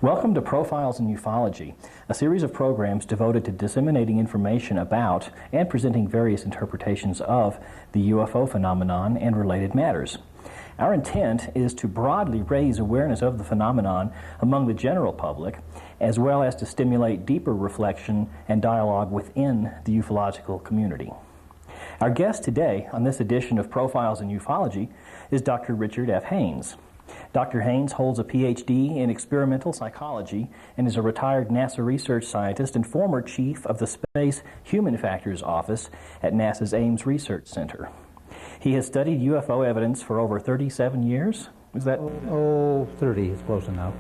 Welcome to Profiles in UFOlogy, a series of programs devoted to disseminating information about and presenting various interpretations of the UFO phenomenon and related matters. Our intent is to broadly raise awareness of the phenomenon among the general public, as well as to stimulate deeper reflection and dialogue within the ufological community. Our guest today on this edition of Profiles in UFOlogy is Dr. Richard F. Haines. Dr. Haynes holds a PhD in experimental psychology and is a retired NASA research scientist and former chief of the Space Human Factors Office at NASA's Ames Research Center. He has studied UFO evidence for over 37 years. Is that? 30 is close enough.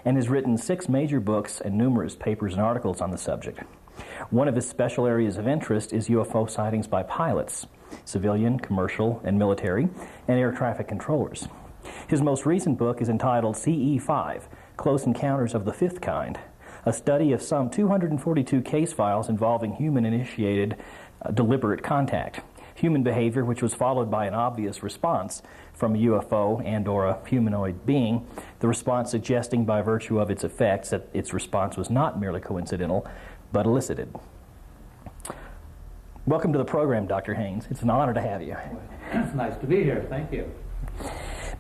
And has written 6 major books and numerous papers and articles on the subject. One of his special areas of interest is UFO sightings by pilots, civilian, commercial, and military, and air traffic controllers. His most recent book is entitled CE5, Close Encounters of the Fifth Kind, a study of some 242 case files involving human-initiated deliberate contact, human behavior which was followed by an obvious response from a UFO and/or a humanoid being, the response suggesting by virtue of its effects that its response was not merely coincidental, but elicited. Welcome to the program, Dr. Haynes. It's an honor to have you. It's nice to be here. Thank you.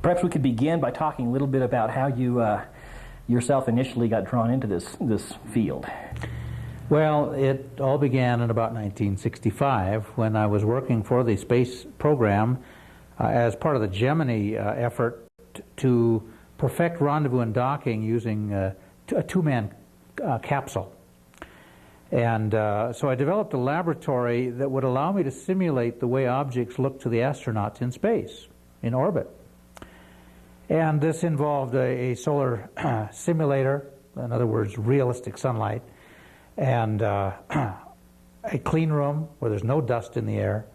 Perhaps we could begin by talking a little bit about how you yourself initially got drawn into this field. Well, it all began in about 1965 when I was working for the space program as part of the Gemini effort to perfect rendezvous and docking using a two-man capsule. And so I developed a laboratory that would allow me to simulate the way objects look to the astronauts in space, in orbit. And this involved a solar simulator, in other words, realistic sunlight, and a clean room where there's no dust in the air.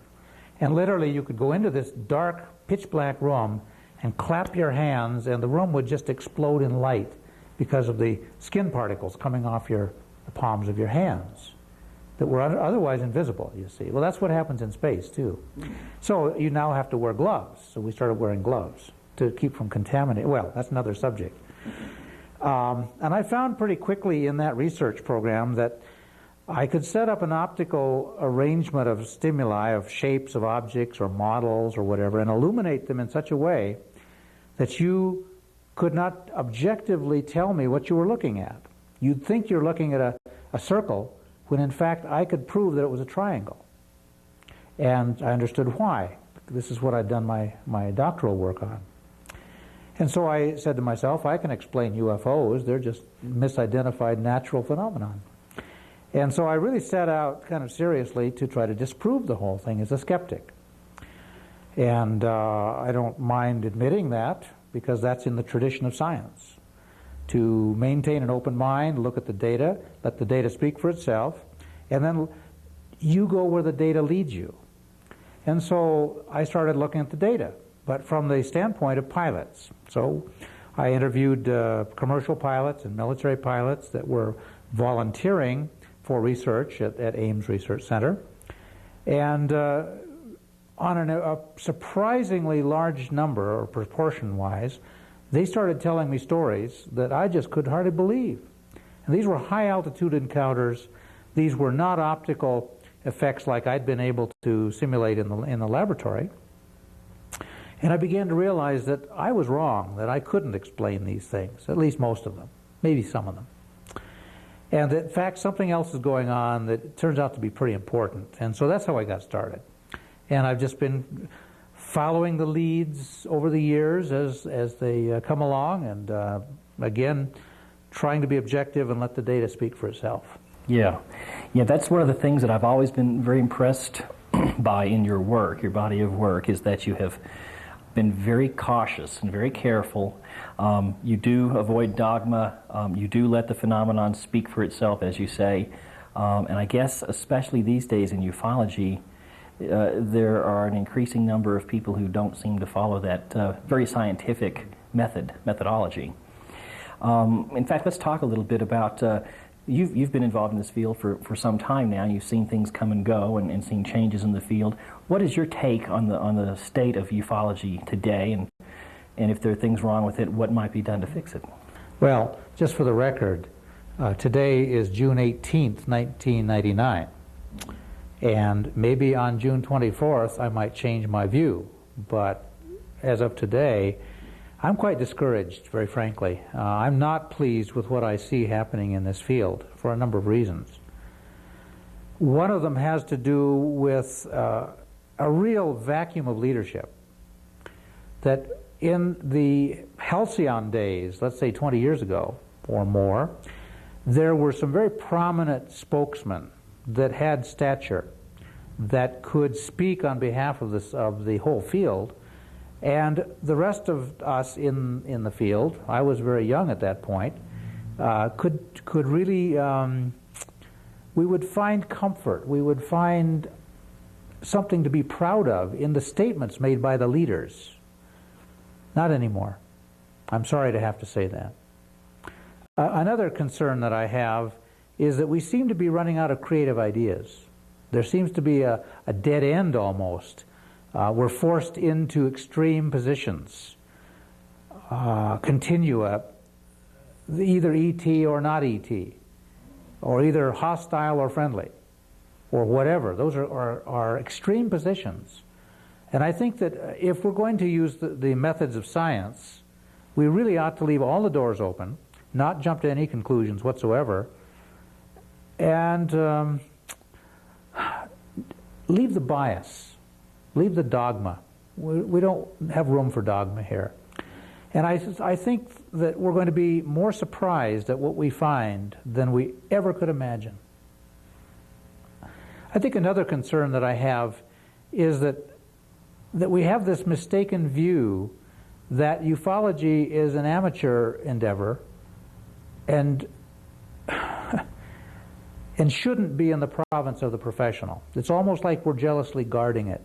And literally you could go into this dark, pitch-black room and clap your hands, and the room would just explode in light because of the skin particles coming off the palms of your hands that were otherwise invisible, you see. Well, that's what happens in space, too. So you now have to wear gloves. So we started wearing gloves to keep from contaminating. Well, that's another subject. And I found pretty quickly in that research program that I could set up an optical arrangement of stimuli, of shapes of objects or models or whatever, and illuminate them in such a way that you could not objectively tell me what you were looking at. You'd think you're looking at a circle, when in fact I could prove that it was a triangle. And I understood why. This is what I'd done my doctoral work on. And so I said to myself, I can explain UFOs, they're just misidentified natural phenomenon. And so I really set out kind of seriously to try to disprove the whole thing as a skeptic. And I don't mind admitting that, because that's in the tradition of science. To maintain an open mind, look at the data, let the data speak for itself, and then you go where the data leads you. And so I started looking at the data, but from the standpoint of pilots. So I interviewed commercial pilots and military pilots that were volunteering for research at Ames Research Center. And on a surprisingly large number, or proportion-wise, they started telling me stories that I just could hardly believe. And these were high-altitude encounters. These were not optical effects like I'd been able to simulate in the laboratory. And I began to realize that I was wrong, that I couldn't explain these things, at least most of them, maybe some of them. And that, in fact, something else is going on that turns out to be pretty important. And so that's how I got started. And I've just been following the leads over the years as they come along, and again, trying to be objective and let the data speak for itself. Yeah, that's one of the things that I've always been very impressed by in your work, your body of work, is that you have been very cautious and very careful. You do avoid dogma. You do let the phenomenon speak for itself, as you say. And I guess especially these days in ufology, there are an increasing number of people who don't seem to follow that very scientific methodology. In fact, let's talk a little bit about You've been involved in this field for some time now. You've seen things come and go and seen changes in the field. What is your take on the state of ufology today, and if there are things wrong with it, what might be done to fix it? Well, just for the record, today is June 18th, 1999. And maybe on June 24th I might change my view. But as of today, I'm quite discouraged, very frankly. I'm not pleased with what I see happening in this field for a number of reasons. One of them has to do with a real vacuum of leadership. That in the halcyon days, let's say 20 years ago or more, there were some very prominent spokesmen that had stature, that could speak on behalf of the whole field, and the rest of us in the field, I was very young at that point, could really, we would find comfort, we would find something to be proud of in the statements made by the leaders. Not anymore. I'm sorry to have to say that. Another concern that I have is that we seem to be running out of creative ideas. There seems to be a dead end almost. We're forced into extreme positions, continua, either ET or not ET, or either hostile or friendly, or whatever. Those are extreme positions. And I think that if we're going to use the methods of science, we really ought to leave all the doors open, not jump to any conclusions whatsoever, and leave the bias, leave the dogma. We don't have room for dogma here. And I think that we're going to be more surprised at what we find than we ever could imagine. I think another concern that I have is that we have this mistaken view that ufology is an amateur endeavor and shouldn't be in the province of the professional. It's almost like we're jealously guarding it.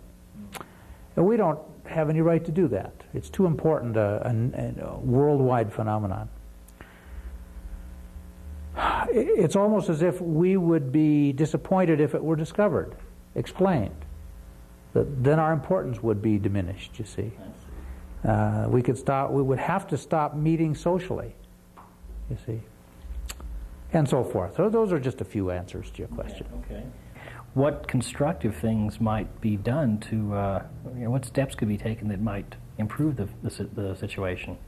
And we don't have any right to do that. It's too important a worldwide phenomenon. It's almost as if we would be disappointed if it were discovered, explained. Then our importance would be diminished, you see. We would have to stop meeting socially, you see, and so forth. So those are just a few answers to your question. Okay. What constructive things might be done to, what steps could be taken that might improve the situation?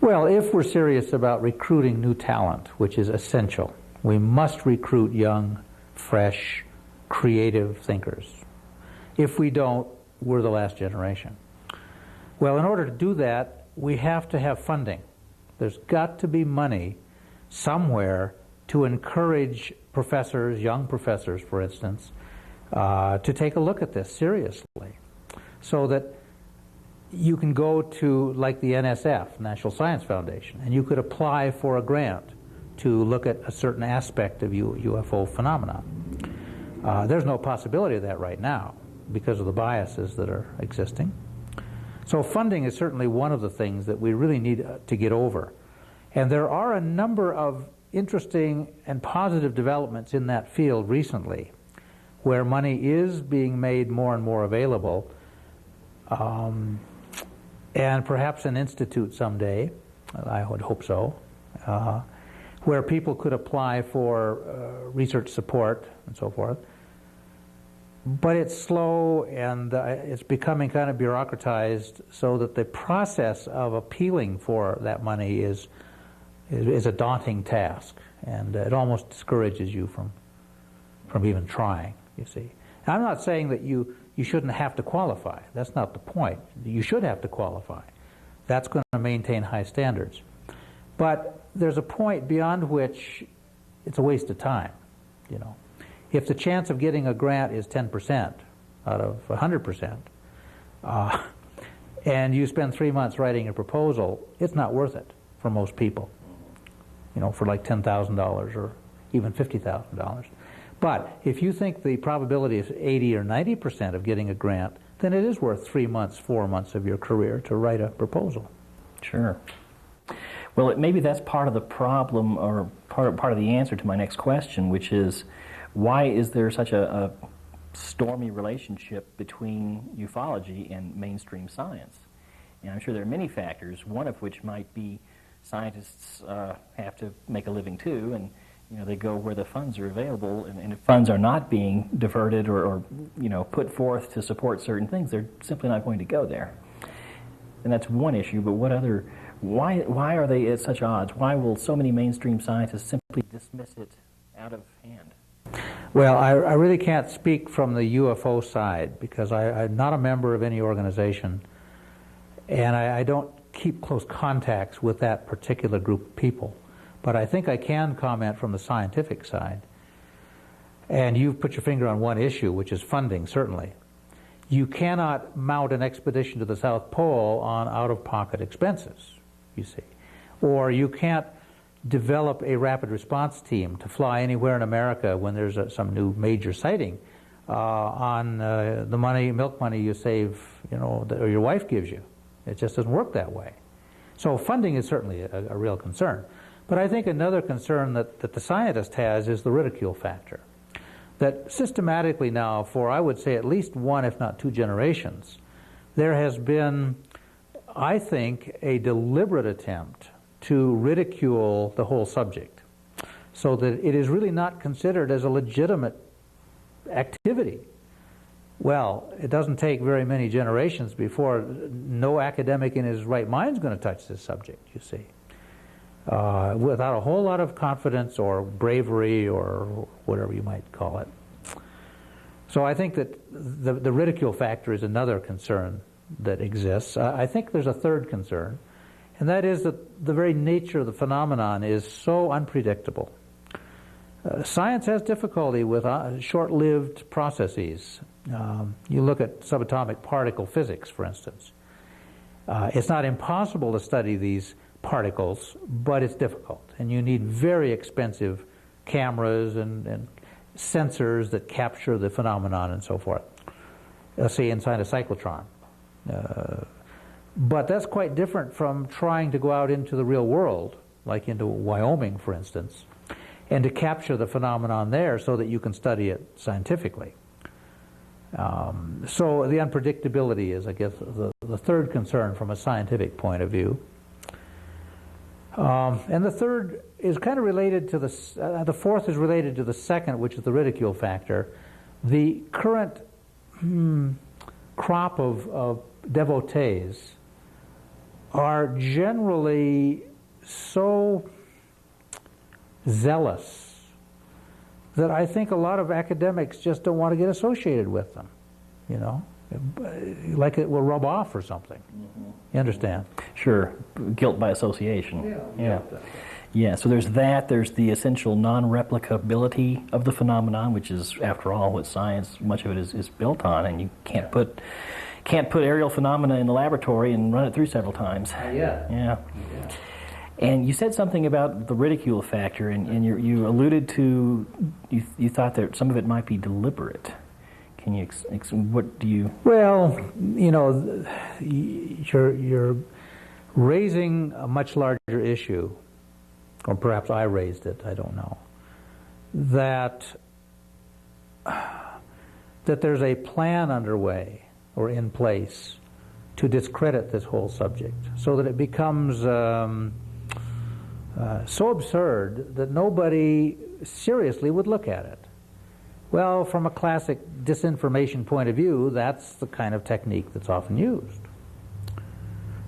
Well, if we're serious about recruiting new talent, which is essential, we must recruit young, fresh, creative thinkers. If we don't, we're the last generation. Well, in order to do that, we have to have funding. There's got to be money somewhere to encourage professors, young professors, for instance, to take a look at this seriously, so that you can go to, like the NSF, National Science Foundation, and you could apply for a grant to look at a certain aspect of UFO phenomena. There's no possibility of that right now because of the biases that are existing. So funding is certainly one of the things that we really need to get over. And there are a number of interesting and positive developments in that field recently, where money is being made more and more available, and perhaps an institute someday, I would hope so, where people could apply for research support and so forth. But it's slow, and it's becoming kind of bureaucratized, so that the process of appealing for that money is a daunting task, and it almost discourages you from even trying, you see. Now, I'm not saying that you shouldn't have to qualify. That's not the point. You should have to qualify. That's going to maintain high standards. But there's a point beyond which it's a waste of time, you know. If the chance of getting a grant is 10% out of 100%, and you spend 3 months writing a proposal, it's not worth it for most people, you know, for like $10,000 or even $50,000. But if you think the probability is 80 or 90% of getting a grant, then it is worth 3 months, 4 months of your career to write a proposal. Sure. Well, maybe that's part of the problem, or part of the answer to my next question, which is, why is there such a stormy relationship between ufology and mainstream science? And I'm sure there are many factors, one of which might be scientists have to make a living too, and they go where the funds are available, and if funds are not being diverted or put forth to support certain things, they're simply not going to go there. And that's one issue, but why are they at such odds? Why will so many mainstream scientists simply dismiss it out of hand? Well, I really can't speak from the UFO side because I'm not a member of any organization, and I don't keep close contacts with that particular group of people. But I think I can comment from the scientific side. And you've put your finger on one issue, which is funding, certainly. You cannot mount an expedition to the South Pole on out-of-pocket expenses, you see. Or you can't develop a rapid response team to fly anywhere in America when there's some new major sighting on the milk money you save, or your wife gives you. It just doesn't work that way. So funding is certainly a real concern. But I think another concern that the scientist has is the ridicule factor. That systematically now, for I would say at least one, if not two generations, there has been, I think, a deliberate attempt to ridicule the whole subject, so that it is really not considered as a legitimate activity. Well, it doesn't take very many generations before no academic in his right mind is going to touch this subject, you see. Without a whole lot of confidence or bravery or whatever you might call it. So I think that the ridicule factor is another concern that exists. I think there's a third concern, and that is that the very nature of the phenomenon is so unpredictable. Science has difficulty with short-lived processes. You look at subatomic particle physics, for instance. It's not impossible to study these particles, but it's difficult, and you need very expensive cameras and sensors that capture the phenomenon and so forth. Say inside a cyclotron. But that's quite different from trying to go out into the real world, like into Wyoming, for instance, and to capture the phenomenon there so that you can study it scientifically. So the unpredictability is, I guess, the third concern from a scientific point of view. And the third is kind of related to the fourth is related to the second, which is the ridicule factor. The current crop of devotees are generally so zealous that I think a lot of academics just don't want to get associated with them, like it will rub off or something. Mm-hmm. You understand? Sure. Guilt by association. Yeah, so there's that. There's the essential non-replicability of the phenomenon, which is, after all, what science, much of it is built on, and you can't put aerial phenomena in the laboratory and run it through several times. Yeah. And you said something about the ridicule factor, and you alluded to, you thought that some of it might be deliberate. Can you what do you? Well, you're raising a much larger issue, or perhaps I raised it, I don't know, that there's a plan underway or in place to discredit this whole subject so that it becomes so absurd that nobody seriously would look at it. Well, from a classic disinformation point of view, that's the kind of technique that's often used.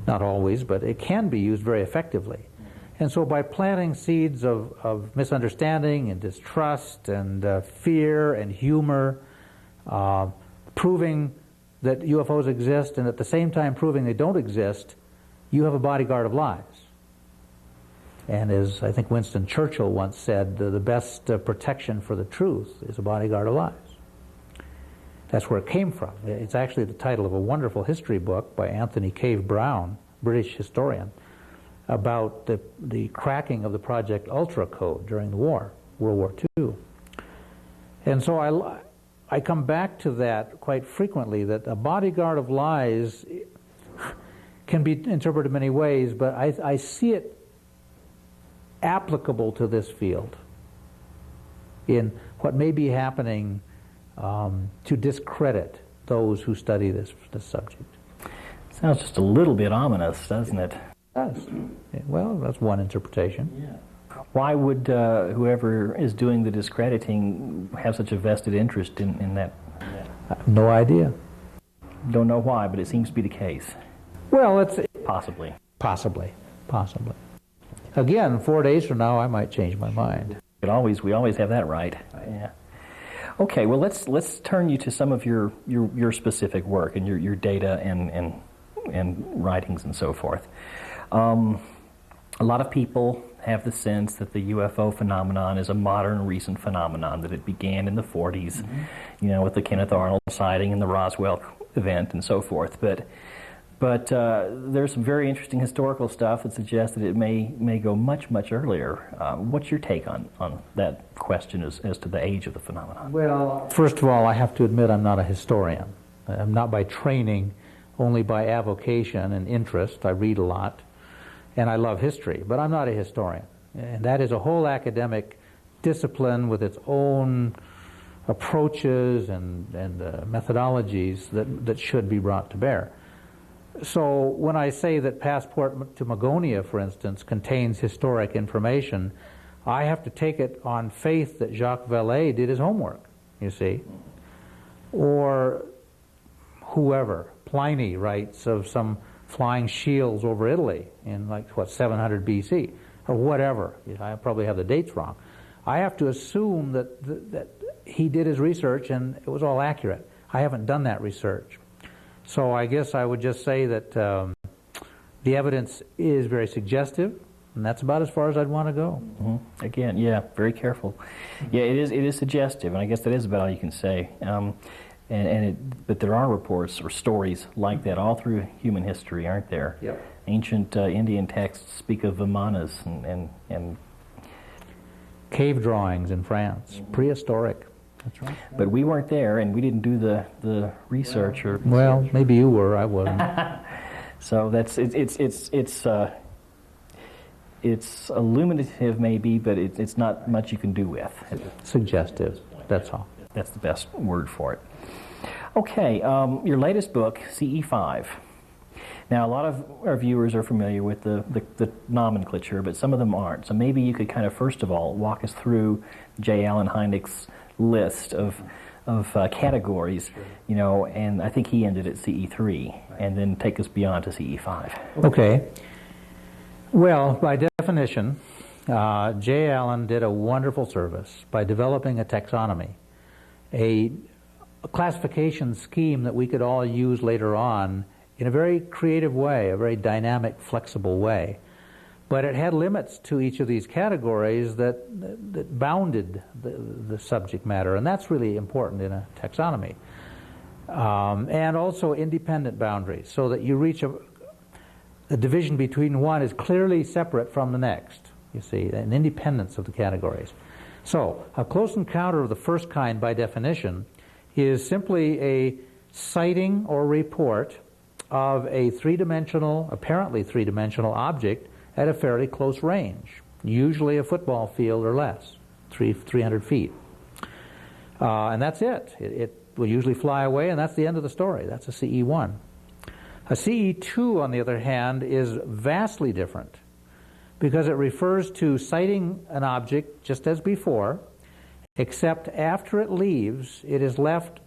Not always, but it can be used very effectively. And so by planting seeds of misunderstanding and distrust and fear and humor, proving that UFOs exist and at the same time proving they don't exist, you have a bodyguard of lies. And as I think Winston Churchill once said, the best protection for the truth is a bodyguard of lies. That's where it came from. It's actually the title of a wonderful history book by Anthony Cave Brown, British historian, about the cracking of the Project Ultra Code during the war, World War II. And so I come back to that quite frequently, that a bodyguard of lies can be interpreted many ways, but I see it applicable to this field in what may be happening to discredit those who study this subject. Sounds just a little bit ominous, doesn't it? Yes. Well, that's one interpretation. Yeah. Why would whoever is doing the discrediting have such a vested interest in that? I have no idea. Don't know why, but it seems to be the case. Well, it's Possibly. possibly. Again, 4 days from now, I might change my mind. We always have that right. Yeah. Okay, well let's turn you to some of your specific work and your data and writings and so forth. A lot of people have the sense that the UFO phenomenon is a modern, recent phenomenon, that it began in the 40s, with the Kenneth Arnold sighting and the Roswell event and so forth. But there's some very interesting historical stuff that suggests that it may go much, much earlier. What's your take on that question as to the age of the phenomenon? Well, first of all, I have to admit I'm not a historian. I'm not by training, only by avocation and interest. I read a lot, and I love history, but I'm not a historian. And that is a whole academic discipline with its own approaches and methodologies that should be brought to bear. So when I say that Passport to Magonia, for instance, contains historic information, I have to take it on faith that Jacques Vallée did his homework, you see. Or whoever, Pliny writes of some flying shields over Italy in 700 BC, or whatever. I probably have the dates wrong. I have to assume that he did his research and it was all accurate. I haven't done that research. So I guess I would just say that the evidence is very suggestive, and that's about as far as I'd want to go. Mm-hmm. Again, yeah, very careful. Yeah, it is suggestive, and I guess that is about all you can say. But there are reports or stories like that all through human history, aren't there? Yep. Ancient Indian texts speak of vimanas and cave drawings in France, prehistoric. That's right. But we weren't there, and we didn't do the research. Well, maybe you were. I wasn't. So it's illuminative, maybe, but it's not much you can do with. Suggestive. That's all. That's the best word for it. Okay, your latest book, CE5. Now, a lot of our viewers are familiar with the nomenclature, but some of them aren't. So maybe you could kind of, first of all, walk us through J. Allen Hynek's list of categories, and I think he ended at CE3, and then take us beyond to CE5. Okay. Well, by definition, J. Allen did a wonderful service by developing a taxonomy, a classification scheme that we could all use later on in a very creative way, a very dynamic, flexible way. But it had limits to each of these categories that bounded the subject matter, and that's really important in a taxonomy. And also independent boundaries, so that you reach a division between one is clearly separate from the next, you see, an independence of the categories. So a close encounter of the first kind, by definition, is simply a sighting or report of a apparently three-dimensional object at a fairly close range, usually a football field or less, 300 feet. And that's it. It will usually fly away, and that's the end of the story. That's a CE1. A CE2, on the other hand, is vastly different because it refers to sighting an object just as before, except after it leaves, it has left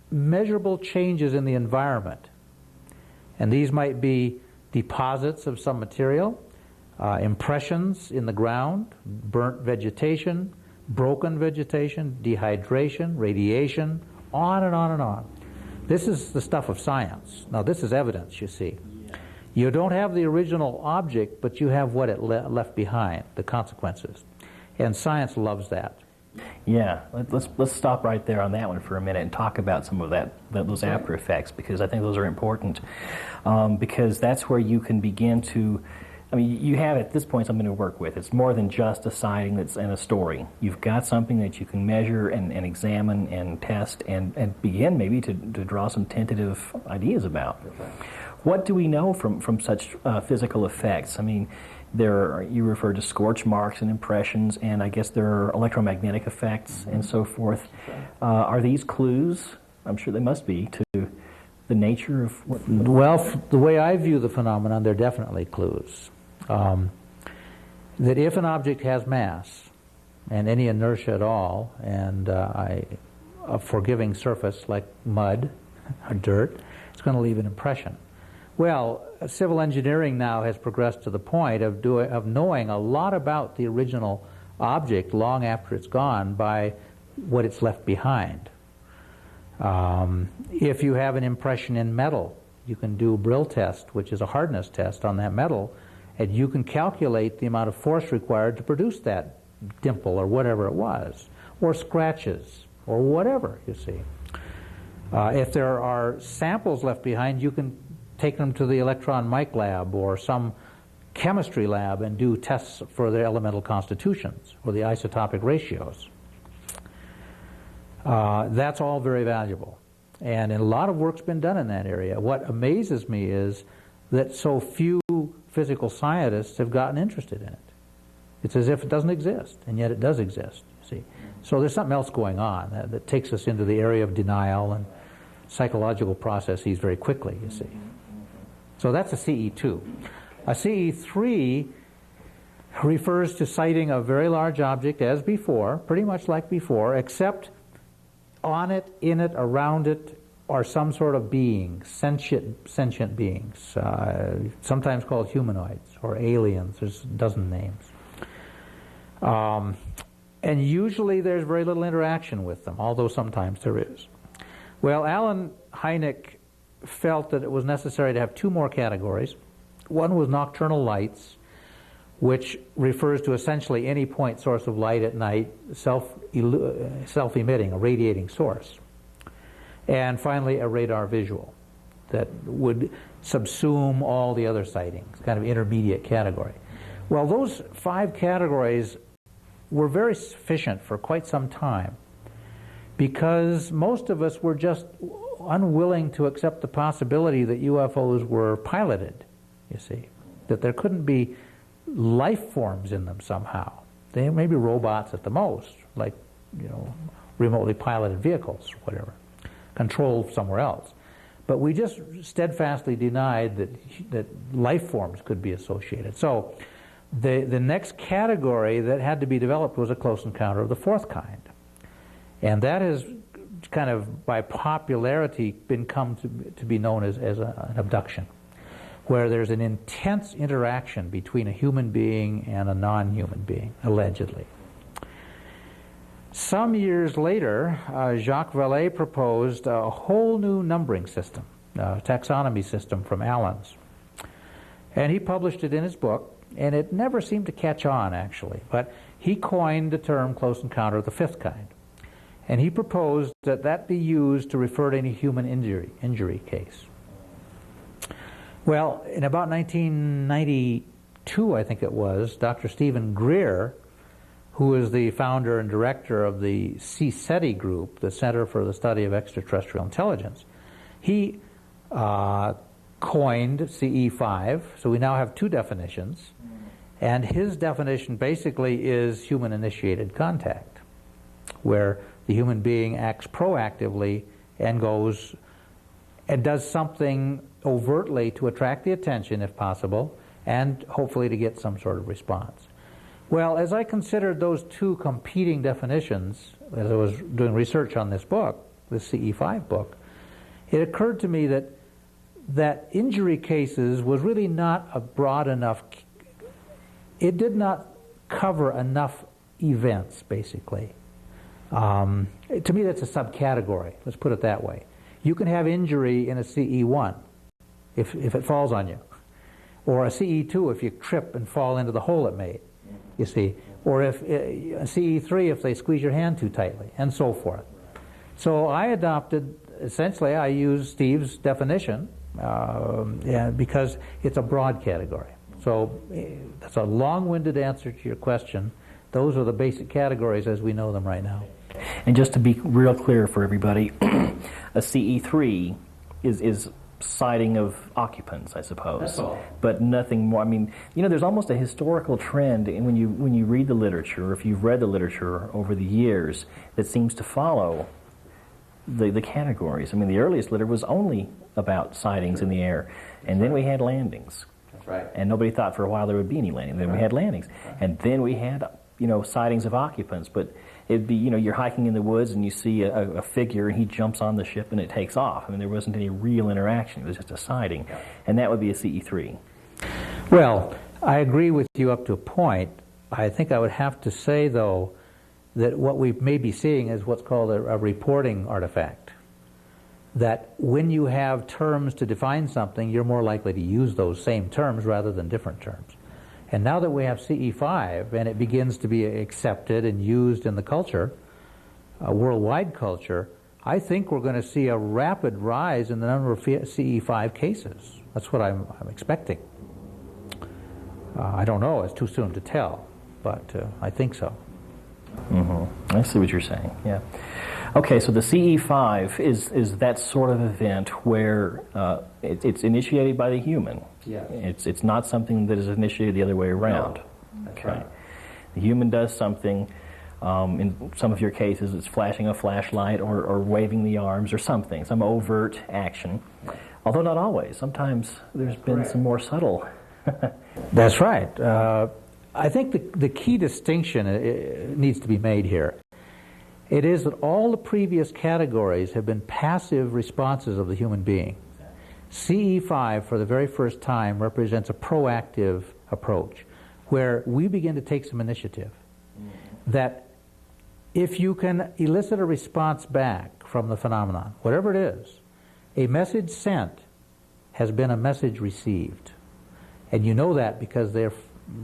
measurable changes in the environment. And these might be deposits of some material, impressions in the ground, burnt vegetation, broken vegetation, dehydration, radiation, on and on and on. This is the stuff of science. Now, this is evidence, you see. You don't have the original object, but you have what it left behind, the consequences. And science loves that. Yeah, let's stop right there on that one for a minute and talk about some of those after effects, because I think those are important. Because that's where you can begin to, you have at this point something to work with. It's more than just a sighting and a story. You've got something that you can measure and examine and test and begin maybe to draw some tentative ideas about. What do we know from such physical effects? You referred to scorch marks and impressions, and I guess there are electromagnetic effects and so forth. Are these clues? I'm sure they must be, to the nature of what? Well, the way I view the phenomenon, there are definitely clues. That if an object has mass and any inertia at all, and a forgiving surface like mud or dirt, it's going to leave an impression. Well, civil engineering now has progressed to the point of knowing a lot about the original object long after it's gone by what it's left behind. If you have an impression in metal, you can do a Brill test, which is a hardness test on that metal, and you can calculate the amount of force required to produce that dimple or whatever it was, or scratches, or whatever, you see. If there are samples left behind, you can take them to the electron mic lab or some chemistry lab and do tests for their elemental constitutions or the isotopic ratios. That's all very valuable. And a lot of work's been done in that area. What amazes me is that so few physical scientists have gotten interested in it. It's as if it doesn't exist, and yet it does exist, you see. So there's something else going on that takes us into the area of denial and psychological processes very quickly, you see. So that's a CE2. A CE3 refers to sighting a very large object as before, pretty much like before, except on it, in it, around it, are some sort of being, sentient beings, sometimes called humanoids or aliens. There's a dozen names. And usually there's very little interaction with them, although sometimes there is. Well, Alan Hynek felt that it was necessary to have two more categories. One was nocturnal lights, which refers to essentially any point source of light at night, self-emitting, a radiating source. And finally, a radar visual that would subsume all the other sightings, kind of intermediate category. Well, those 5 categories were very sufficient for quite some time because most of us were just unwilling to accept the possibility that UFOs were piloted, you see, that there couldn't be life forms in them somehow. They may be robots at the most, like, you know, remotely piloted vehicles or whatever, controlled somewhere else. But we just steadfastly denied that life forms could be associated. So the next category that had to be developed was a close encounter of the fourth kind. And that has kind of, by popularity, come to be known as an abduction, where there's an intense interaction between a human being and a non-human being, allegedly. Some years later, Jacques Vallée proposed a whole new numbering system, a taxonomy system from Allen's. And he published it in his book, and it never seemed to catch on, actually. But he coined the term close encounter of the fifth kind. And he proposed that that be used to refer to any human injury case. Well, in about 1992, I think it was, Dr. Stephen Greer, who is the founder and director of the CSETI group, the Center for the Study of Extraterrestrial Intelligence, he coined CE5, so we now have 2 definitions, and his definition basically is human-initiated contact, where the human being acts proactively and goes and does something overtly to attract the attention, if possible, and hopefully to get some sort of response. Well, as I considered those 2 competing definitions, as I was doing research on this book, this CE5 book, it occurred to me that injury cases was really not a broad enough, it did not cover enough events, basically. To me, that's a subcategory, let's put it that way. You can have injury in a CE1 if it falls on you, or a CE2 if you trip and fall into the hole it made, you see, or if a CE3 if they squeeze your hand too tightly, and so forth. So I adopted, essentially, I used Steve's definition because it's a broad category. So that's a long-winded answer to your question. Those are the basic categories as we know them right now. And just to be real clear for everybody, a CE3 is sighting of occupants, I suppose. That's all. But nothing more. I mean, you know, there's almost a historical trend when you read the literature, or if you've read the literature over the years, that seems to follow the categories. I mean, the earliest literature was only about sightings in the air, and then we had landings. That's right. And nobody thought for a while there would be any landings. Then we had landings, and then we had sightings of occupants. But it'd be you're hiking in the woods and you see a figure and he jumps on the ship and it takes off. I mean, there wasn't any real interaction. It was just a sighting, and that would be a CE3. Well, I agree with you up to a point. I think I would have to say, though, that what we may be seeing is what's called a reporting artifact. That when you have terms to define something, you're more likely to use those same terms rather than different terms. And now that we have CE5 and it begins to be accepted and used in the culture, worldwide culture, I think we're going to see a rapid rise in the number of CE5 cases. That's what I'm expecting. I don't know, it's too soon to tell, but I think so. Mm-hmm. I see what you're saying, yeah. Okay, so the CE5 is that sort of event where it's initiated by the human. Yes. It's not something that is initiated the other way around. No, that's okay. right. The human does something. In some of your cases, it's flashing a flashlight or waving the arms or something, some overt action. Although not always. Sometimes there's been some more subtle. That's right. I think the key distinction needs to be made here. It is that all the previous categories have been passive responses of the human being. CE5, for the very first time, represents a proactive approach, where we begin to take some initiative. That if you can elicit a response back from the phenomenon, whatever it is, a message sent has been a message received. And you know that because they're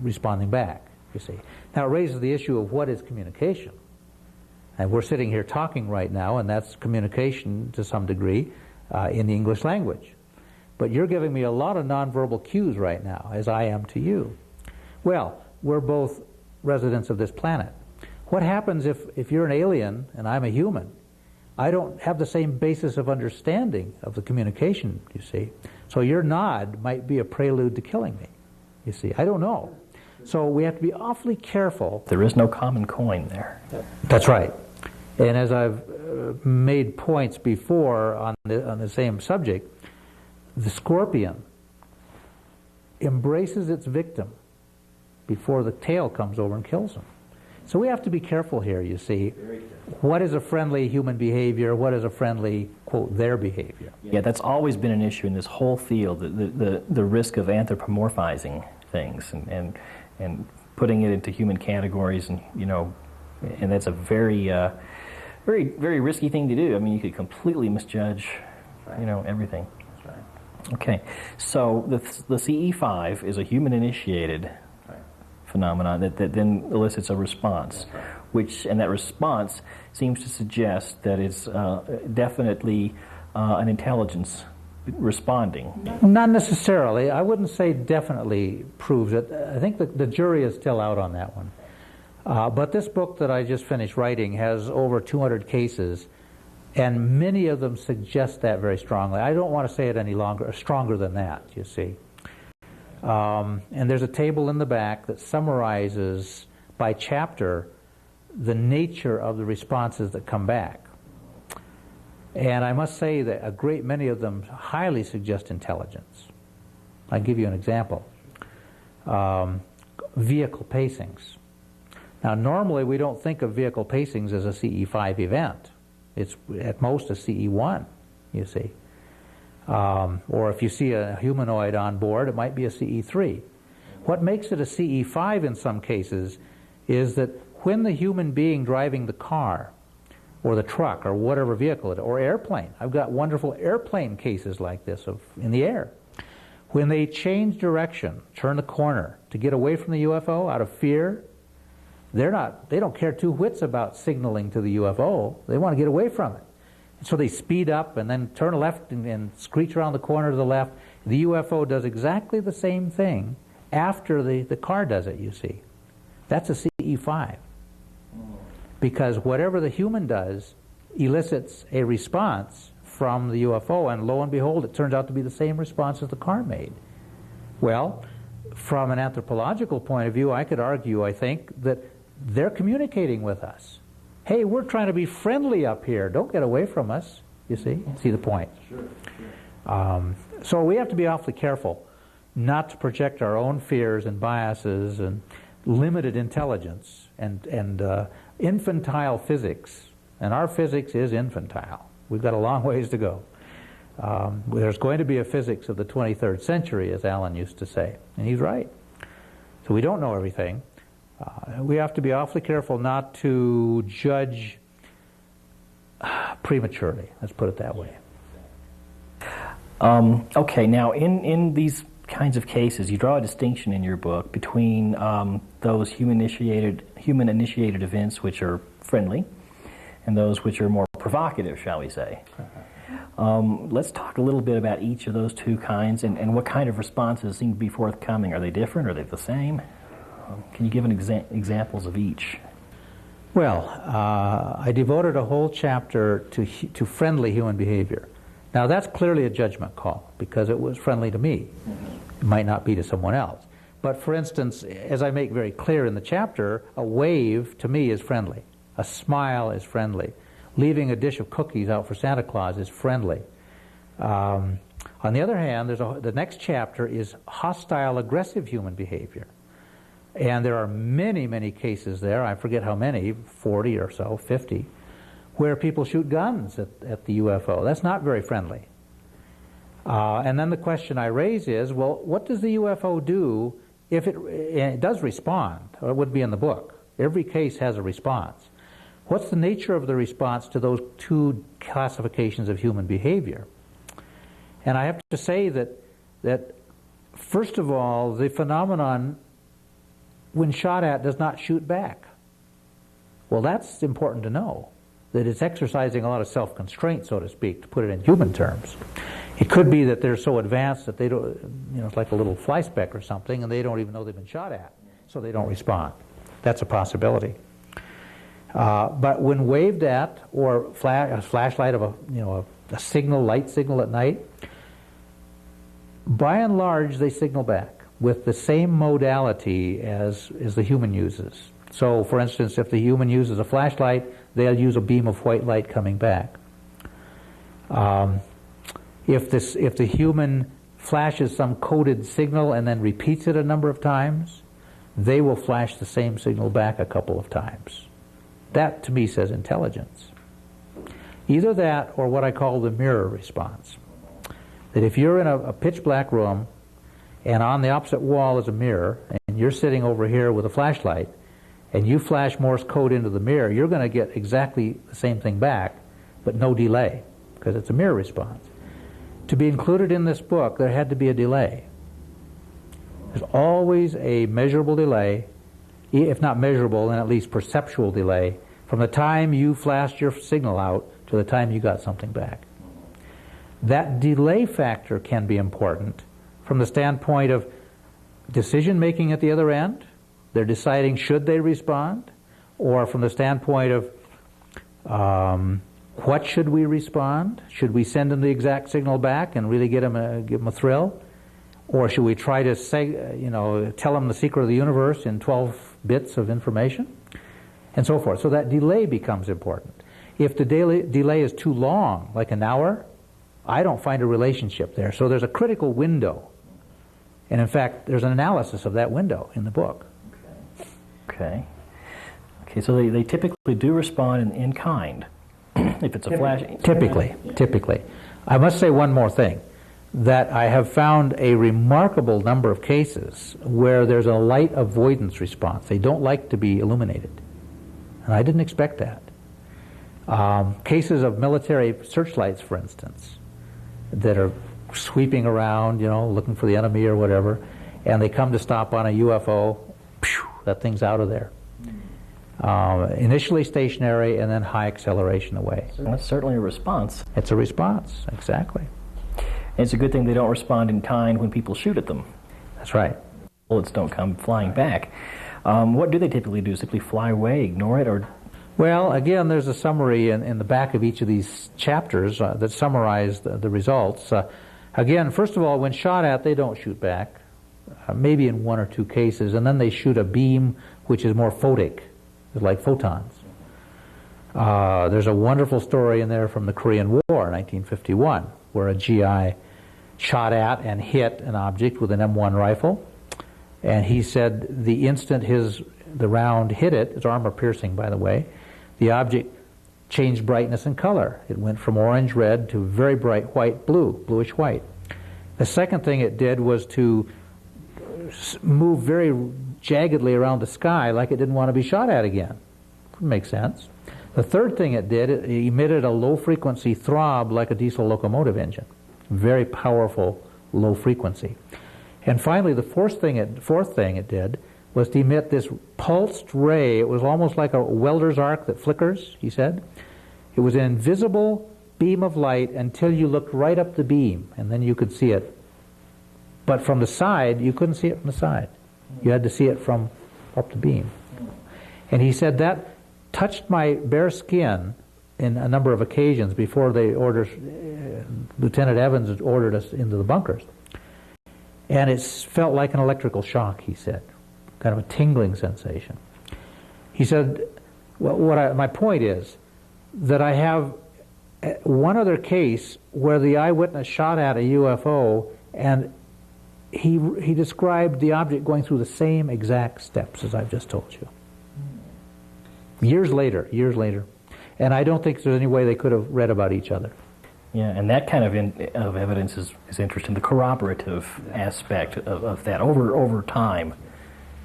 responding back, you see. Now it raises the issue of what is communication. And we're sitting here talking right now, and that's communication to some degree in the English language. But you're giving me a lot of nonverbal cues right now, as I am to you. Well, we're both residents of this planet. What happens if you're an alien and I'm a human? I don't have the same basis of understanding of the communication, you see. So your nod might be a prelude to killing me, you see. I don't know. So we have to be awfully careful. There is no common coin there. That's right. And as I've made points before on the same subject, the scorpion embraces its victim before the tail comes over and kills him. So we have to be careful here, you see. What is a friendly human behavior? What is a friendly, quote, their behavior? Yeah, that's always been an issue in this whole field, the risk of anthropomorphizing things and putting it into human categories, and and that's a very very risky thing to do. I mean, you could completely misjudge, everything. That's right. Okay, so the CE5 is a human-initiated phenomenon that then elicits a response, and that response seems to suggest that it's definitely an intelligence responding. Not necessarily. I wouldn't say definitely proves it. I think the jury is still out on that one. But this book that I just finished writing has over 200 cases, and many of them suggest that very strongly. I don't want to say it any longer, stronger than that, you see. And there's a table in the back that summarizes by chapter the nature of the responses that come back. And I must say that a great many of them highly suggest intelligence. I'll give you an example. Vehicle pacings. Now, normally we don't think of vehicle pacings as a CE5 event. It's at most a CE1, you see. Or if you see a humanoid on board, it might be a CE3. What makes it a CE5 in some cases is that when the human being driving the car or the truck or whatever vehicle it is, or airplane, I've got wonderful airplane cases like this in the air. When they change direction, turn the corner to get away from the UFO out of fear, they don't care two whits about signaling to the UFO. They want to get away from it. So they speed up and then turn left and screech around the corner to the left. The UFO does exactly the same thing after the car does it, you see. That's a CE5. Because whatever the human does elicits a response from the UFO, and lo and behold, it turns out to be the same response as the car made. Well, from an anthropological point of view, I could argue, I think, that they're communicating with us. hey, we're trying to be friendly up here. Don't get away from us. You see the point? Sure. So we have to be awfully careful not to project our own fears and biases and limited intelligence and infantile physics. And our physics is infantile. We've got a long ways to go. There's going to be a physics of the 23rd century, as Alan used to say. And he's right. So we don't know everything. We have to be awfully careful not to judge prematurely. Let's put it that way. Okay, now in these kinds of cases, you draw a distinction in your book between those human-initiated events which are friendly and those which are more provocative, shall we say. Let's talk a little bit about each of those two kinds and what kind of responses seem to be forthcoming. Are they different? Are they the same? Can you give examples of each? Well, I devoted a whole chapter to friendly human behavior. Now, that's clearly a judgment call because it was friendly to me. It might not be to someone else. But for instance, as I make very clear in the chapter, a wave to me is friendly. A smile is friendly. Leaving a dish of cookies out for Santa Claus is friendly. On the other hand, the next chapter is hostile, aggressive human behavior. And there are many, many cases there, I forget how many, 40 or so, 50, where people shoot guns at the UFO. That's not very friendly. And then the question I raise is, well, what does the UFO do if it does respond? Or it would be in the book. Every case has a response. What's the nature of the response to those two classifications of human behavior? And I have to say that first of all, the phenomenon, when shot at, does not shoot back. Well, that's important to know, that it's exercising a lot of self-constraint, so to speak, to put it in human terms. It could be that they're so advanced that they don't, it's like a little fly speck or something, and they don't even know they've been shot at, so they don't respond. That's a possibility. But when waved at, or a flashlight of a signal, light signal at night, by and large they signal back with the same modality as the human uses. So, for instance, if the human uses a flashlight, they'll use a beam of white light coming back. If the human flashes some coded signal and then repeats it a number of times, they will flash the same signal back a couple of times. That, to me, says intelligence. Either that or what I call the mirror response. That if you're in a pitch black room and on the opposite wall is a mirror and you're sitting over here with a flashlight and you flash Morse code into the mirror, you're going to get exactly the same thing back, but no delay, because it's a mirror response. To be included in this book, there had to be a delay. There's always a measurable delay, if not measurable, then at least perceptual delay, from the time you flashed your signal out to the time you got something back. That delay factor can be important from the standpoint of decision-making at the other end. They're deciding should they respond, or from the standpoint of what should we respond? Should we send them the exact signal back and really give them a thrill? Or should we try to tell them the secret of the universe in 12 bits of information? And so forth. So that delay becomes important. If the delay is too long, like an hour, I don't find a relationship there. So there's a critical window. And in fact, there's an analysis of that window in the book. Okay, so they typically do respond in kind. If it's a flash. Typically. I must say one more thing, that I have found a remarkable number of cases where there's a light avoidance response. They don't like to be illuminated. And I didn't expect that. Cases of military searchlights, for instance, that are sweeping around, looking for the enemy or whatever, and they come to stop on a UFO, that thing's out of there. Initially stationary and then high acceleration away. So that's certainly a response. It's a response, exactly. And it's a good thing they don't respond in kind when people shoot at them. That's right. Bullets don't come flying back. What do they typically do? Simply fly away, ignore it, or? Well, again, there's a summary in the back of each of these chapters that summarize the results. Again, first of all, when shot at, they don't shoot back, maybe in one or two cases, and then they shoot a beam which is more photic, like photons. There's a wonderful story in there from the Korean War, 1951, where a GI shot at and hit an object with an M1 rifle. And he said the instant the round hit it, it's armor piercing, by the way, the object changed brightness and color. It went from orange red to very bright white blue, bluish white. The second thing it did was to move very jaggedly around the sky like it didn't want to be shot at again. Makes sense. The third thing it did, it emitted a low frequency throb like a diesel locomotive engine. Very powerful low frequency. And finally, the fourth thing it did was to emit this pulsed ray. It was almost like a welder's arc that flickers, he said. It was an invisible beam of light until you looked right up the beam, and then you could see it. But from the side, you couldn't see it from the side. You had to see it from up the beam. And he said that touched my bare skin in a number of occasions before Lieutenant Evans ordered us into the bunkers. And it felt like an electrical shock, he said, kind of a tingling sensation. He said, well, my point is that I have one other case where the eyewitness shot at a UFO, and he described the object going through the same exact steps as I've just told you. Years later. And I don't think there's any way they could have read about each other. Yeah, and that kind of evidence is interesting, the corroborative aspect of that over time.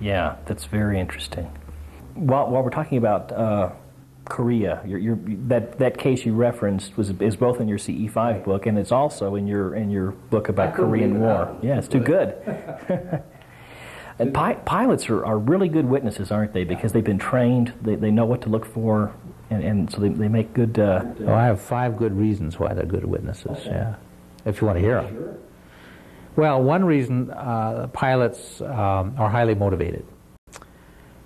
Yeah, that's very interesting. While we're talking about Korea, that case you referenced is both in your CE5 book, and it's also in your book about Korean War. Yeah, it's too good. And pilots are really good witnesses, aren't they? Because they've been trained, they know what to look for, and so they make good... I have 5 good reasons why they're good witnesses, yeah, if you want to hear them. Sure. Well, one reason pilots are highly motivated,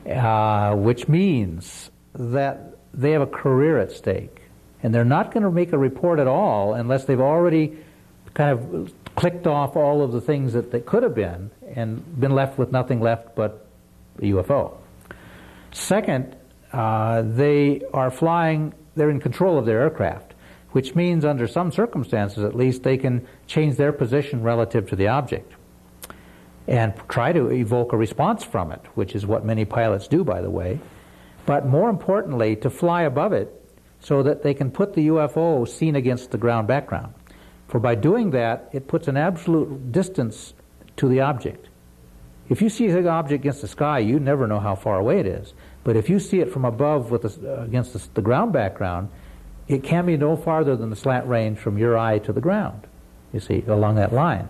which means that they have a career at stake, and they're not going to make a report at all unless they've already kind of clicked off all of the things that they could have been and been left with nothing left but a UFO. Second, they are flying, they're in control of their aircraft, which means under some circumstances at least they can change their position relative to the object and try to evoke a response from it, which is what many pilots do, by the way. But more importantly, to fly above it so that they can put the UFO seen against the ground background. For by doing that, it puts an absolute distance to the object. If you see an object against the sky, you never know how far away it is. But if you see it from above against the ground background, it can be no farther than the slant range from your eye to the ground, you see, along that line.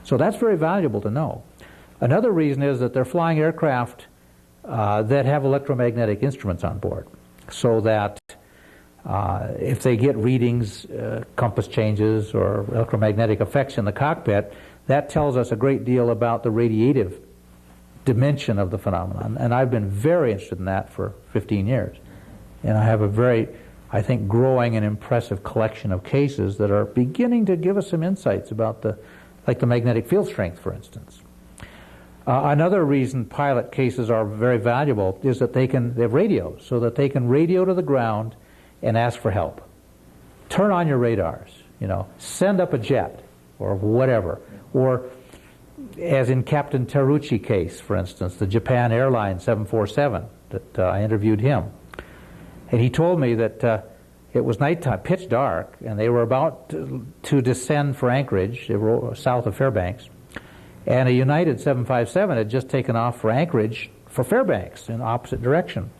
So that's very valuable to know. Another reason is that they're flying aircraft that have electromagnetic instruments on board, so that if they get readings, compass changes, or electromagnetic effects in the cockpit, that tells us a great deal about the radiative dimension of the phenomenon. And I've been very interested in that for 15 years. And I have a very, I think, growing and impressive collection of cases that are beginning to give us some insights about like the magnetic field strength, for instance. Another reason pilot cases are very valuable is that they have radios, so that they can radio to the ground and ask for help. Turn on your radars, send up a jet or whatever. Or as in Captain Terrucci case, for instance, the Japan Airlines 747, that I interviewed him. And he told me that it was nighttime, pitch dark, and they were about to descend for Anchorage. They were south of Fairbanks. And a United 757 had just taken off for Anchorage for Fairbanks in opposite direction.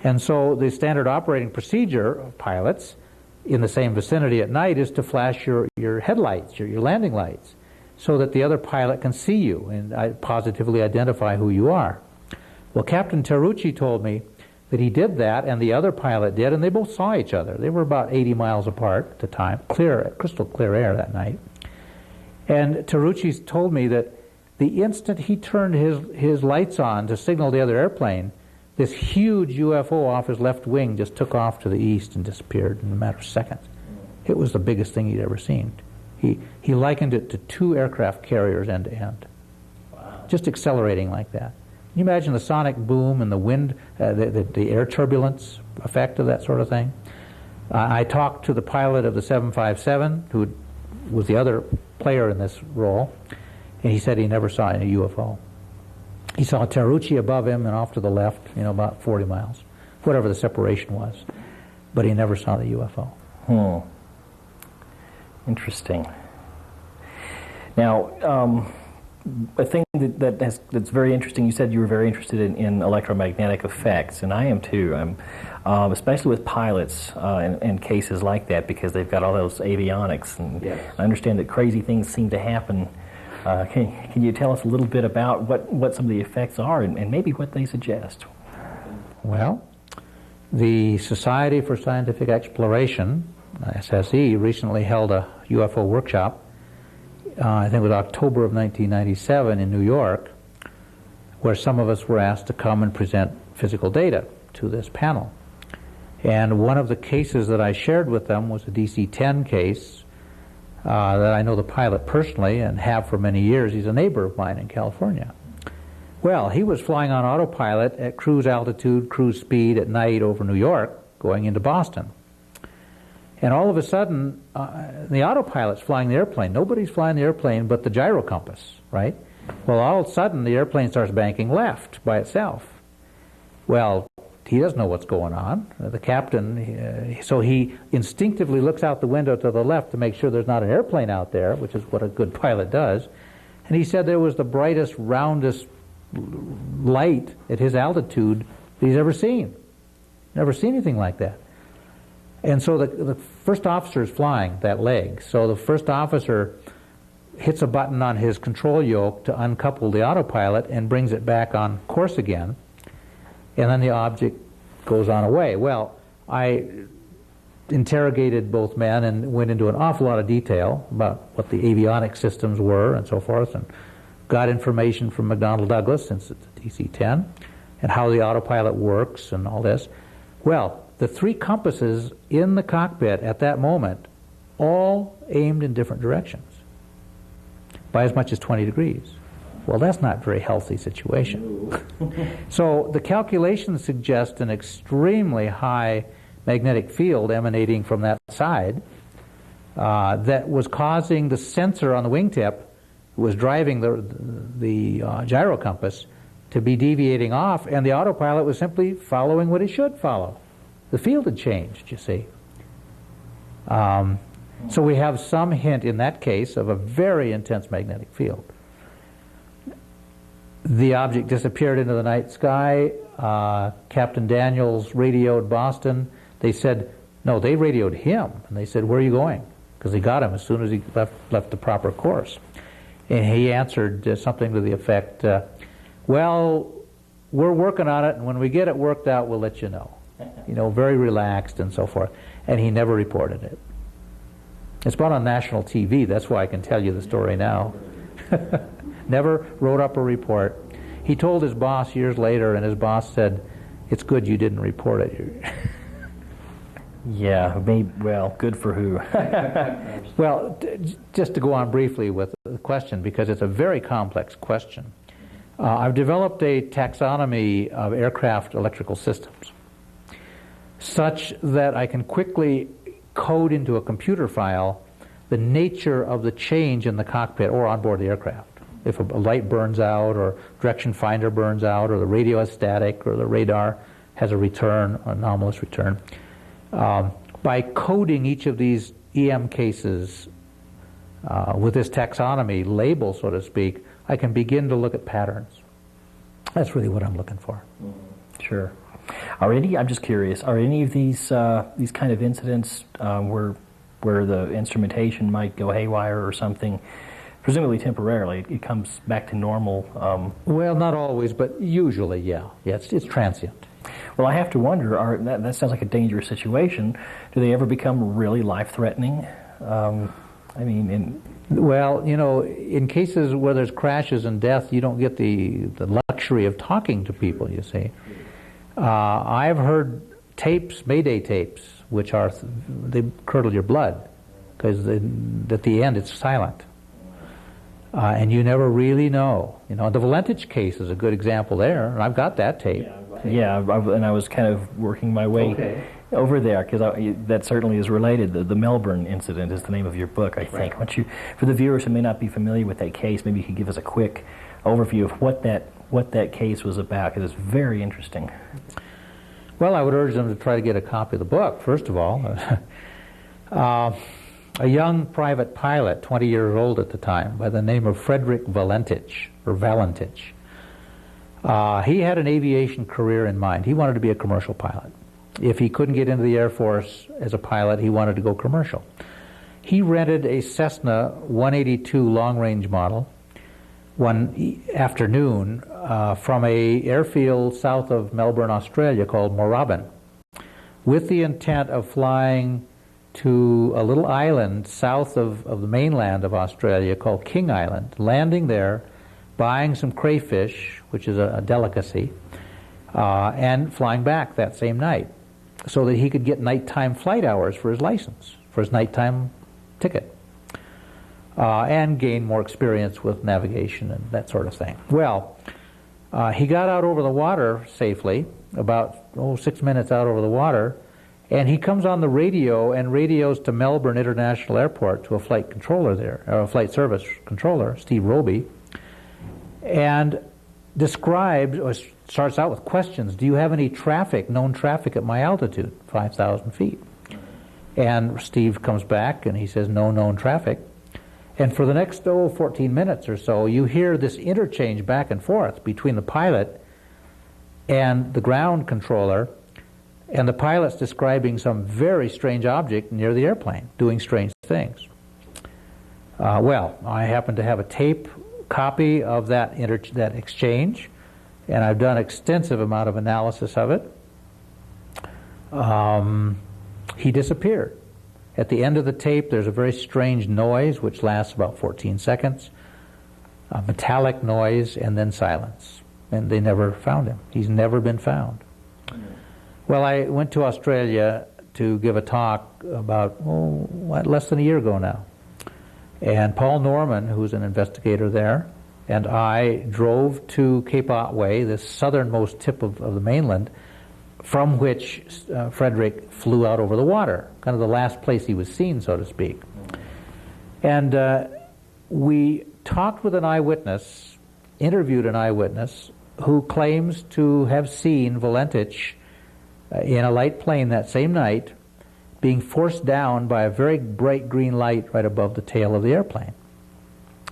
And so the standard operating procedure of pilots in the same vicinity at night is to flash your headlights, your landing lights, so that the other pilot can see you and positively identify who you are. Well, Captain Terrucci told me that he did that, and the other pilot did, and they both saw each other. They were about 80 miles apart at the time, crystal clear air that night. And Terrucci told me that the instant he turned his lights on to signal the other airplane, this huge UFO off his left wing just took off to the east and disappeared in a matter of seconds. It was the biggest thing he'd ever seen. He likened it to 2 aircraft carriers end to end. Wow. Just accelerating like that. Can you imagine the sonic boom and the wind, the air turbulence effect of that sort of thing. I talked to the pilot of the 757, who was the other player in this role, and he said he never saw any UFO. He saw Taruchi above him and off to the left, about 40 miles, whatever the separation was. But he never saw the UFO. Interesting. Now, a thing that's very interesting, you said you were very interested in electromagnetic effects, and I am too. I'm especially with pilots and cases like that, because they've got all those avionics, and yes. I understand that crazy things seem to happen. Can you tell us a little bit about what some of the effects are and maybe what they suggest? Well, the Society for Scientific Exploration, SSE, recently held a UFO workshop. I think it was October of 1997 in New York, where some of us were asked to come and present physical data to this panel. And one of the cases that I shared with them was a DC-10 case that I know the pilot personally and have for many years. He's a neighbor of mine in California. Well, he was flying on autopilot at cruise altitude, cruise speed at night over New York, going into Boston. And all of a sudden, the autopilot's flying the airplane. Nobody's flying the airplane but the gyro compass, right? Well, all of a sudden, the airplane starts banking left by itself. Well, he doesn't know what's going on. The captain, so he instinctively looks out the window to the left to make sure there's not an airplane out there, which is what a good pilot does. And he said there was the brightest, roundest light at his altitude that he's ever seen. Never seen anything like that. And so the first officer is flying that leg. So the first officer hits a button on his control yoke to uncouple the autopilot and brings it back on course again. And then the object goes on away. Well, I interrogated both men and went into an awful lot of detail about what the avionic systems were and so forth, and got information from McDonnell Douglas, since it's a DC-10, and how the autopilot works and all this. Well, the three compasses in the cockpit at that moment all aimed in different directions by as much as 20 degrees. Well, that's not a very healthy situation. So the calculations suggest an extremely high magnetic field emanating from that side that was causing the sensor on the wingtip, was driving the gyro compass, to be deviating off, and the autopilot was simply following what it should follow. The field had changed, you see. So we have some hint in that case of a very intense magnetic field. The object disappeared into the night sky. Captain Daniels radioed Boston. They said, no, they radioed him. And they said, where are you going? Because they got him as soon as he left the proper course. And he answered something to the effect, well, we're working on it, and when we get it worked out, we'll let you know. Very relaxed and so forth. And he never reported it. It's been on national TV. That's why I can tell you the story now. Never wrote up a report. He told his boss years later, and his boss said, it's good you didn't report it. Yeah, well, good for who? Well, just to go on briefly with the question, because it's a very complex question. I've developed a taxonomy of aircraft electrical systems such that I can quickly code into a computer file the nature of the change in the cockpit or on board the aircraft. If a light burns out, or direction finder burns out, or the radio is static, or the radar has a return, an anomalous return. By coding each of these EM cases with this taxonomy label, so to speak, I can begin to look at patterns. That's really what I'm looking for. Sure. I'm just curious, are any of these kind of incidents where the instrumentation might go haywire or something, presumably temporarily, it comes back to normal? Well, not always, but usually, yeah. It's transient. Well, I have to wonder, that sounds like a dangerous situation. Do they ever become really life-threatening? Well, in cases where there's crashes and death, you don't get the luxury of talking to people, you see. I've heard tapes, Mayday tapes, which they curdle your blood, because at the end it's silent. And you never really know. The Valentich case is a good example there, and I've got that tape. Yeah, tape. Yeah, and I was kind of working my way over there, because that certainly is related. The Melbourne incident is the name of your book, I think. Right. For the viewers who may not be familiar with that case, maybe you could give us a quick overview of what that case was about, because it's very interesting. Well, I would urge them to try to get a copy of the book, first of all. A young private pilot, 20 years old at the time, by the name of Frederick Valentich. He had an aviation career in mind. He wanted to be a commercial pilot. If he couldn't get into the Air Force as a pilot, he wanted to go commercial. He rented a Cessna 182 long-range model one afternoon from a airfield south of Melbourne, Australia, called Moorabbin, with the intent of flying to a little island south of the mainland of Australia called King Island, landing there, buying some crayfish, which is a delicacy, and flying back that same night so that he could get nighttime flight hours for his license, for his nighttime ticket, and gain more experience with navigation and that sort of thing. Well, he got out over the water safely, about 6 minutes out over the water, and he comes on the radio and radios to Melbourne International Airport to a flight controller there, or a flight service controller, Steve Roby, and describes, or starts out with questions. Do you have any traffic, known traffic at my altitude, 5,000 feet? And Steve comes back and he says, no known traffic. And for the next 14 minutes or so, you hear this interchange back and forth between the pilot and the ground controller, and the pilot's describing some very strange object near the airplane, doing strange things. Well, I happen to have a tape copy of that exchange, and I've done extensive amount of analysis of it. He disappeared. At the end of the tape, there's a very strange noise, which lasts about 14 seconds, a metallic noise, and then silence. And they never found him. He's never been found. Well, I went to Australia to give a talk about, less than a year ago now. And Paul Norman, who's an investigator there, and I drove to Cape Otway, this southernmost tip of the mainland, from which Frederick flew out over the water, kind of the last place he was seen, so to speak. And we talked with an eyewitness, interviewed an eyewitness, who claims to have seen Valentich in a light plane that same night, being forced down by a very bright green light right above the tail of the airplane.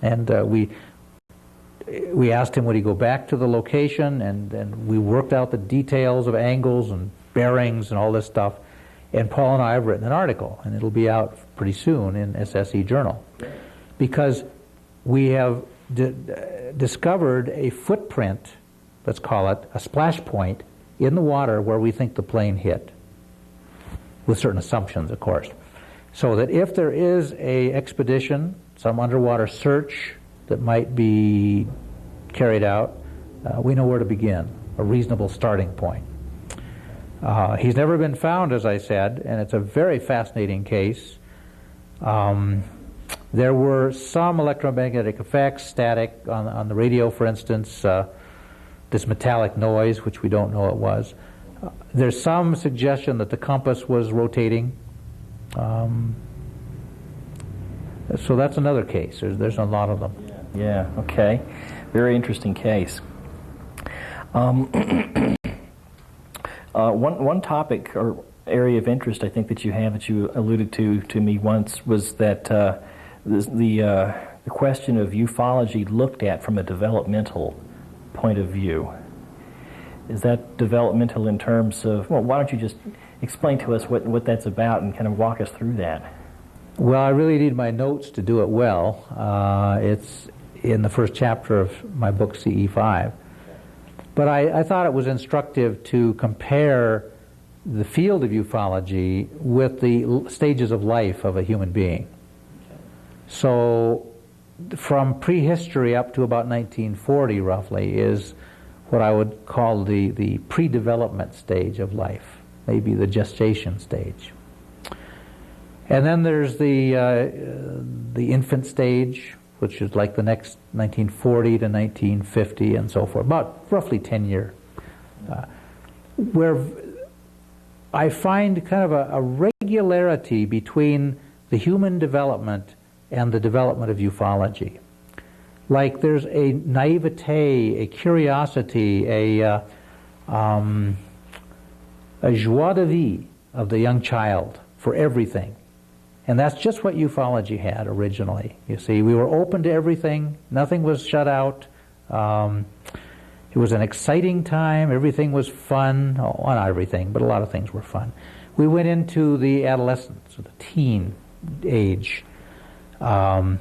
And we asked him would he go back to the location, and we worked out the details of angles and bearings and all this stuff. And Paul and I have written an article, and it'll be out pretty soon in SSE Journal, because we have discovered a footprint, let's call it, a splash point in the water where we think the plane hit, with certain assumptions, of course. So that if there is a expedition, some underwater search that might be carried out, we know where to begin, a reasonable starting point. He's never been found, as I said, and it's a very fascinating case. There were some electromagnetic effects, static on the radio, for instance, this metallic noise, which we don't know it was. There's some suggestion that the compass was rotating. So that's another case. There's a lot of them. Yeah, okay. Very interesting case. One topic or area of interest I think that you have, that you alluded to me once, was that the question of ufology looked at from a developmental point of view. Is that developmental in terms of, well, why don't you just explain to us what that's about and kind of walk us through that? Well, I really need my notes to do it well. It's in the first chapter of my book, CE5. But I thought it was instructive to compare the field of ufology with the stages of life of a human being. So from prehistory up to about 1940, roughly, is what I would call the pre-development stage of life, maybe the gestation stage. And then there's the infant stage, which is like the next 1940 to 1950 and so forth, about roughly 10 years. where I find kind of a regularity between the human development and the development of ufology. Like there's a naivete, a curiosity, a joie de vivre of the young child for everything. And that's just what ufology had originally. You see, we were open to everything. Nothing was shut out. It was an exciting time. Everything was fun. Oh, not everything, but a lot of things were fun. We went into the adolescence, or the teen age, for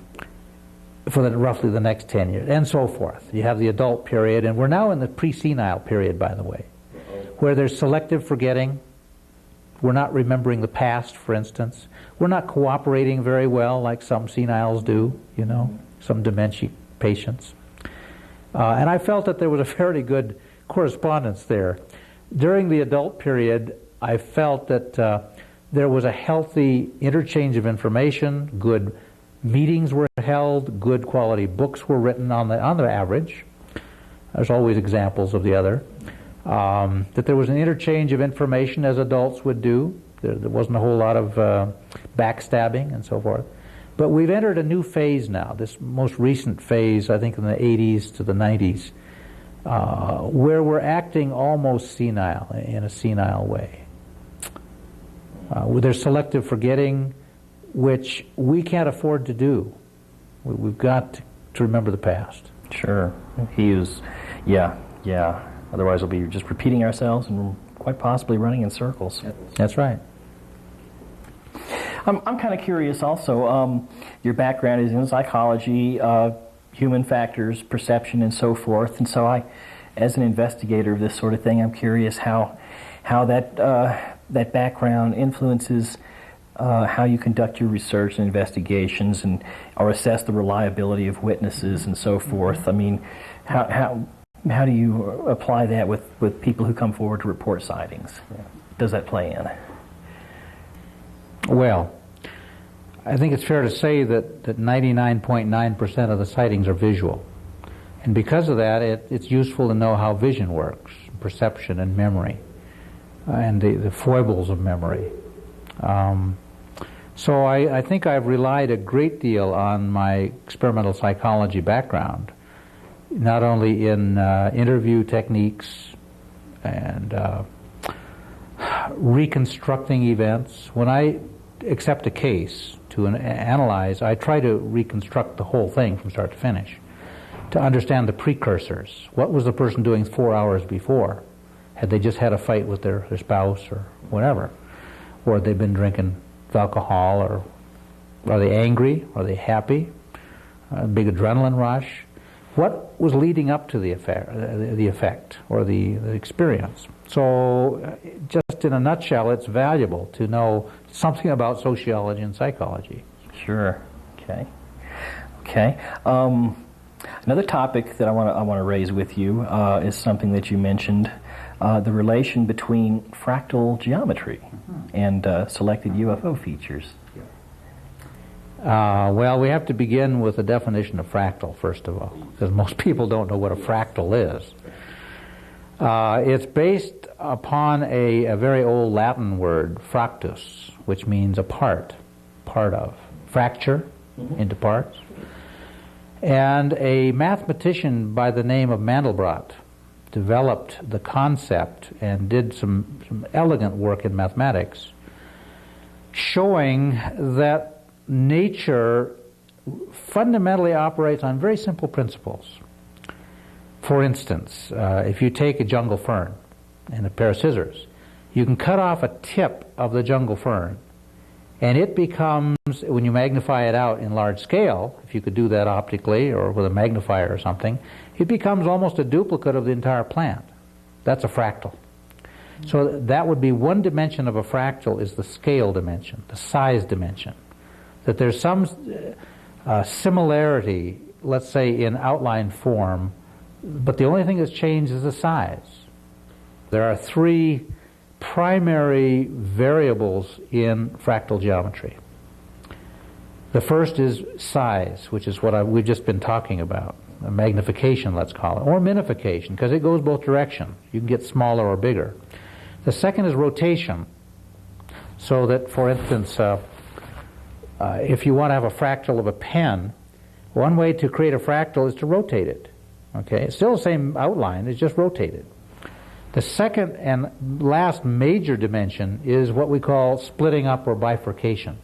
roughly the next 10 years, and so forth. You have the adult period, and we're now in the pre-senile period, by the way, where there's selective forgetting. We're not remembering the past, for instance. We're not cooperating very well like some seniles do, you know, some dementia patients. And I felt that there was a fairly good correspondence there. During the adult period, I felt that there was a healthy interchange of information, good meetings were held, good quality books were written on the average. There's always examples of the other. That there was an interchange of information as adults would do. There wasn't a whole lot of backstabbing and so forth. But we've entered a new phase now, this most recent phase, I think in the 80s to the 90s, where we're acting almost senile, in a senile way. There's selective forgetting, which we can't afford to do. We've got to remember the past. Sure. Yeah. Otherwise we'll be just repeating ourselves and quite possibly running in circles. That's right. I'm kind of curious also, your background is in psychology, human factors, perception, and so forth, and so I, as an investigator of this sort of thing, I'm curious how that background influences how you conduct your research and investigations, and or assess the reliability of witnesses and so forth. I mean, how do you apply that with people who come forward to report sightings? Does that play in? Well, I think it's fair to say that 99.9% of the sightings are visual. And because of that, it's useful to know how vision works, perception and memory, and the foibles of memory. So I think I've relied a great deal on my experimental psychology background, not only in interview techniques and reconstructing events. When I accept a case to analyze, I try to reconstruct the whole thing from start to finish, to understand the precursors. What was the person doing 4 hours before? Had they just had a fight with their spouse or whatever? Or had they been drinking alcohol? Or are they angry? Are they happy? A big adrenaline rush? What was leading up to the effect or the experience? So just in a nutshell, it's valuable to know something about sociology and psychology. Sure. Okay. Another topic that I want to raise with you is something that you mentioned, the relation between fractal geometry and selected UFO features. Well, we have to begin with a definition of fractal, first of all, because most people don't know what a fractal is. It's based upon a very old Latin word, fractus, which means a part of, fracture into parts. And a mathematician by the name of Mandelbrot developed the concept and did some elegant work in mathematics, showing that nature fundamentally operates on very simple principles. For instance, if you take a jungle fern and a pair of scissors, you can cut off a tip of the jungle fern, and it becomes, when you magnify it out in large scale, if you could do that optically or with a magnifier or something, it becomes almost a duplicate of the entire plant. That's a fractal. So that would be one dimension of a fractal, is the scale dimension, the size dimension. That there's some similarity, let's say in outline form, but the only thing that's changed is the size. There are three primary variables in fractal geometry. The first is size, which is what we've just been talking about. A magnification, let's call it, or minification, because it goes both directions. You can get smaller or bigger. The second is rotation. So that, for instance, if you want to have a fractal of a pen, one way to create a fractal is to rotate it. Okay, it's still the same outline, it's just rotated. The second and last major dimension is what we call splitting up or bifurcation.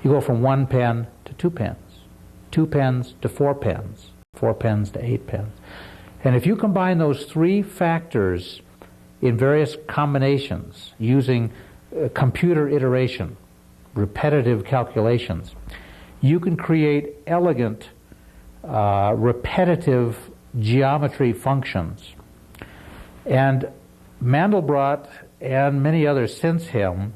You go from 1 pen to 2 pens, 2 pens to 4 pens, 4 pens to 8 pens. And if you combine those 3 factors in various combinations using computer iteration, repetitive calculations, you can create elegant, repetitive geometry functions. And Mandelbrot and many others since him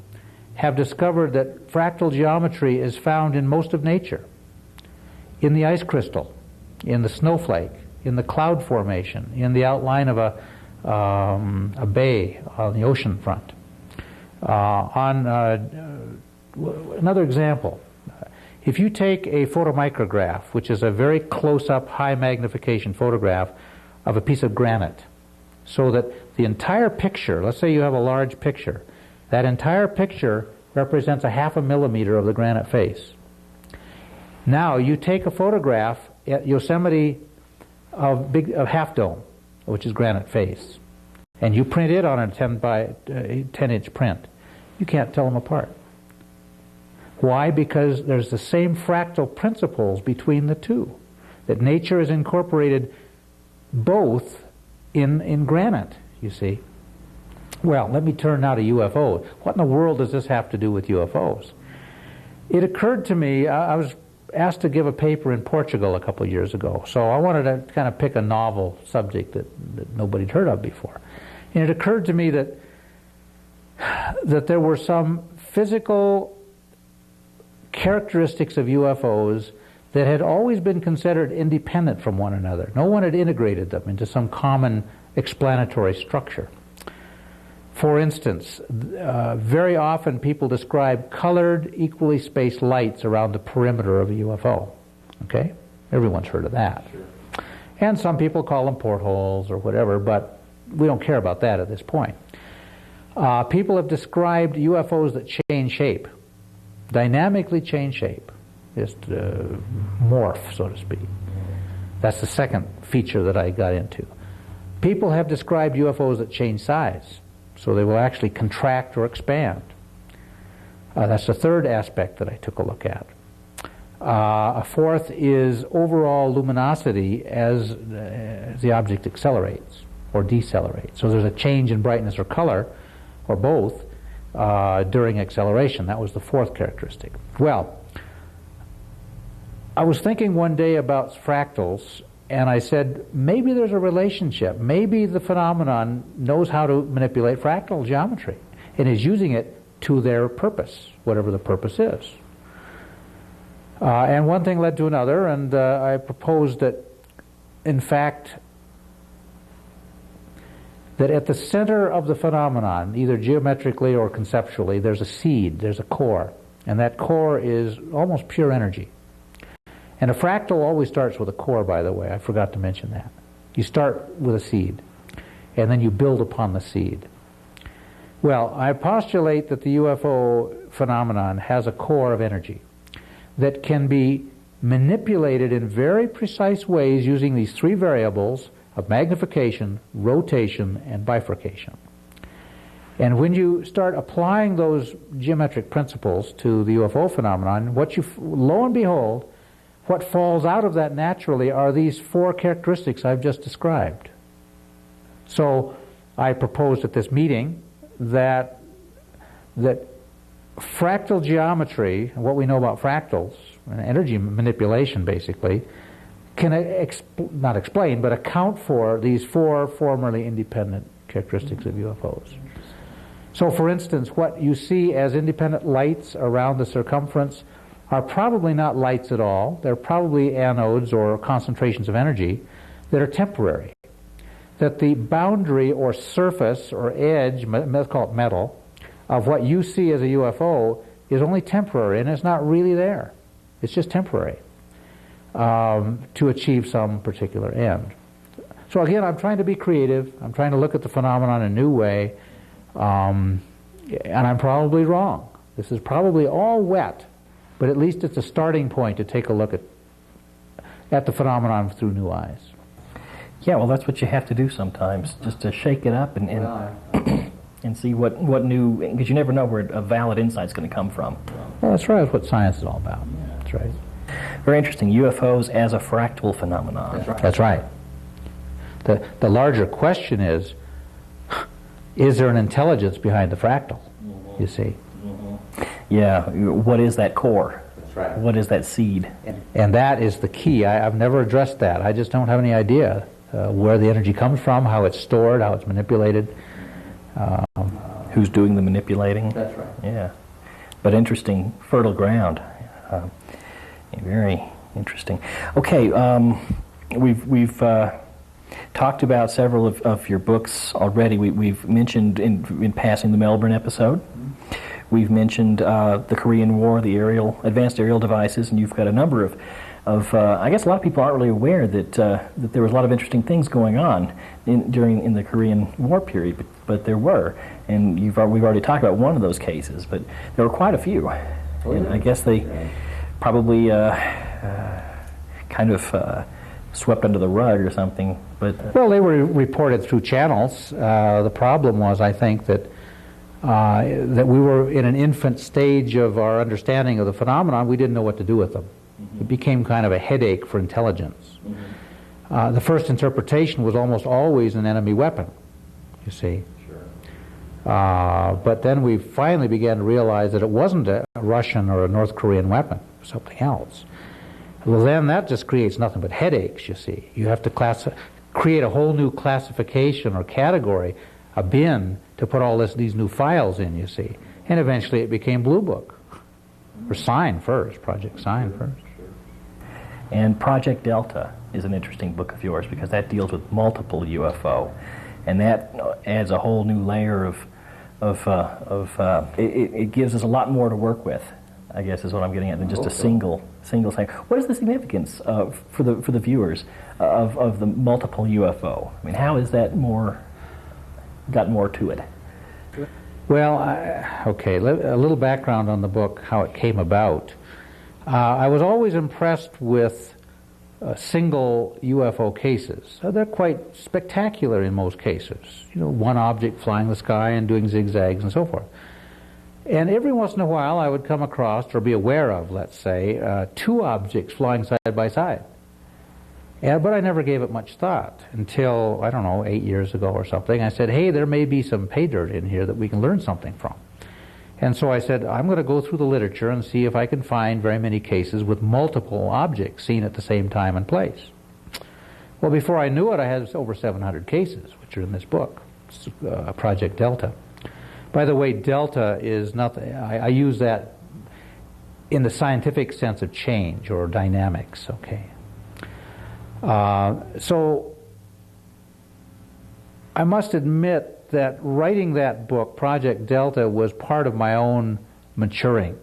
have discovered that fractal geometry is found in most of nature. In the ice crystal, in the snowflake, in the cloud formation, in the outline of a bay on the ocean front. Another example, if you take a photomicrograph, which is a very close-up, high magnification photograph of a piece of granite, so that the entire picture, let's say you have a large picture, that entire picture represents a 1/2 millimeter of the granite face. Now you take a photograph at Yosemite of Half Dome, which is granite face, and you print it on a 10-inch print. You can't tell them apart. Why? Because there's the same fractal principles between the two, that nature has incorporated both in granite, you see. Well, let me turn now to UFOs. What in the world does this have to do with UFOs? It occurred to me, I was asked to give a paper in Portugal a couple of years ago, so I wanted to kind of pick a novel subject that nobody'd heard of before. And it occurred to me that there were some physical characteristics of UFOs that had always been considered independent from one another. No one had integrated them into some common explanatory structure. For instance, very often people describe colored, equally spaced lights around the perimeter of a UFO. Okay? Everyone's heard of that. Sure. And some people call them portholes or whatever, but we don't care about that at this point. People have described UFOs that change shape, dynamically change shape, just morph, so to speak. That's the second feature that I got into. People have described UFOs that change size, so they will actually contract or expand. That's the third aspect that I took a look at. A fourth is overall luminosity as the object accelerates or decelerates. So there's a change in brightness or color, or both, during acceleration. That was the fourth characteristic. Well, I was thinking one day about fractals, and I said, maybe there's a relationship. Maybe the phenomenon knows how to manipulate fractal geometry and is using it to their purpose, whatever the purpose is. And one thing led to another, and I proposed that, in fact, that at the center of the phenomenon, either geometrically or conceptually, there's a seed, there's a core, and that core is almost pure energy. And a fractal always starts with a core, by the way. I forgot to mention that. You start with a seed, and then you build upon the seed. Well, I postulate that the UFO phenomenon has a core of energy that can be manipulated in very precise ways using these 3 variables of magnification, rotation, and bifurcation. And when you start applying those geometric principles to the UFO phenomenon, lo and behold, what falls out of that naturally are these 4 characteristics I've just described. So I proposed at this meeting that fractal geometry, what we know about fractals, energy manipulation basically, can not explain, but account for these 4 formerly independent characteristics of UFOs. So for instance, what you see as independent lights around the circumference are probably not lights at all. They're probably anodes or concentrations of energy that are temporary. That the boundary or surface or edge, let's call it metal, of what you see as a UFO is only temporary, and it's not really there. It's just temporary to achieve some particular end. So again, I'm trying to be creative. I'm trying to look at the phenomenon in a new way. And I'm probably wrong. This is probably all wet, but at least it's a starting point to take a look at the phenomenon through new eyes. Yeah, well, that's what you have to do sometimes, just to shake it up and and see what new, because you never know where a valid insight's going to come from. Well, that's right. That's what science is all about. That's right. Very interesting. UFOs as a fractal phenomenon. That's right. The larger question is there an intelligence behind the fractal, you see? Yeah, what is that core? That's right. What is that seed? And that is the key. I've never addressed that. I just don't have any idea where the energy comes from, how it's stored, how it's manipulated. Who's doing the manipulating? That's right. Yeah. But interesting, fertile ground. Very interesting. Okay, we've talked about several of your books already. We've mentioned in passing the Melbourne episode. We've mentioned the Korean War, the advanced aerial devices, and you've got a number of I guess a lot of people aren't really aware that there was a lot of interesting things going on during the Korean War period, but there were, and we've already talked about one of those cases, but there were quite a few, and I guess they probably kind of swept under the rug or something. But well, they were reported through channels. The problem was, I think, that we were in an infant stage of our understanding of the phenomenon. We didn't know what to do with them. It became kind of a headache for intelligence. The first interpretation was almost always an enemy weapon, you see. But then we finally began to realize that it wasn't a Russian or a North Korean weapon, it was something else. Well, then that just creates nothing but headaches, you see. You have to create a whole new classification or category, a bin, to put all these new files in, you see. And eventually it became Blue Book, or Sign first, Project Sign first. And Project Delta is an interesting book of yours because that deals with multiple UFO, and that adds a whole new layer it gives us a lot more to work with, I guess is what I'm getting at, than just a single thing. What is the significance for the viewers of the multiple UFO? I mean, how is that got more to it? Well, okay, a little background on the book, how it came about. I was always impressed with single UFO cases. They're quite spectacular in most cases. You know, one object flying the sky and doing zigzags and so forth. And every once in a while I would come across, or be aware of, let's say, two objects flying side by side. But I never gave it much thought until, I don't know, 8 years ago or something. I said, hey, there may be some pay dirt in here that we can learn something from. And so I said, I'm going to go through the literature and see if I can find very many cases with multiple objects seen at the same time and place. Well, before I knew it, I had over 700 cases, which are in this book, Project Delta. By the way, Delta is nothing, I use that in the scientific sense of change or dynamics, okay? So I must admit that writing that book, Project Delta, was part of my own maturing,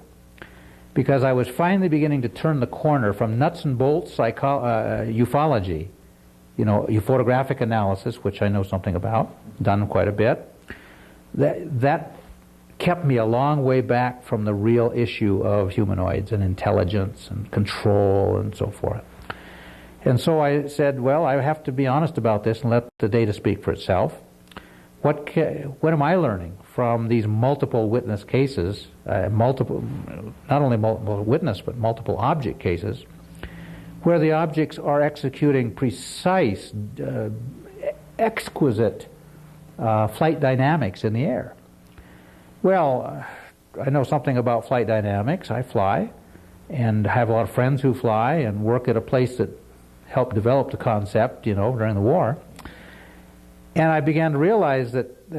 because I was finally beginning to turn the corner from nuts and bolts ufology, you know, photographic analysis, which I know something about, done quite a bit. That kept me a long way back from the real issue of humanoids and intelligence and control and so forth. And so I said, well, I have to be honest about this and let the data speak for itself. What am I learning from these multiple witness cases, not only multiple witness, but multiple object cases, where the objects are executing precise, exquisite flight dynamics in the air? Well, I know something about flight dynamics. I fly and have a lot of friends who fly and work at a place that helped develop the concept, you know, during the war. And I began to realize that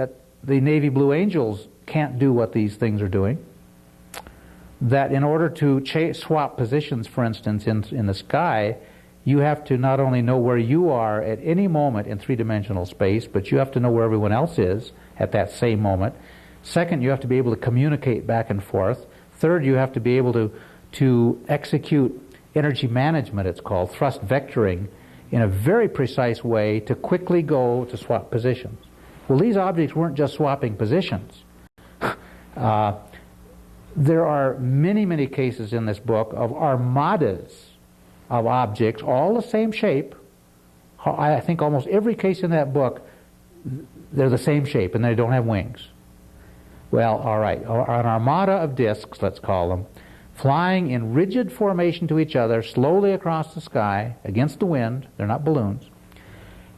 the Navy Blue Angels can't do what these things are doing. That in order to swap positions, for instance, in the sky, you have to not only know where you are at any moment in three-dimensional space, but you have to know where everyone else is at that same moment. Second, you have to be able to communicate back and forth. Third, you have to be able to execute energy management, it's called, thrust vectoring, in a very precise way to quickly go to swap positions. Well, these objects weren't just swapping positions. There are many, many cases in this book of armadas of objects, all the same shape. I think almost every case in that book, they're the same shape and they don't have wings. Well, all right, an armada of discs, let's call them, flying in rigid formation to each other, slowly across the sky, against the wind. They're not balloons.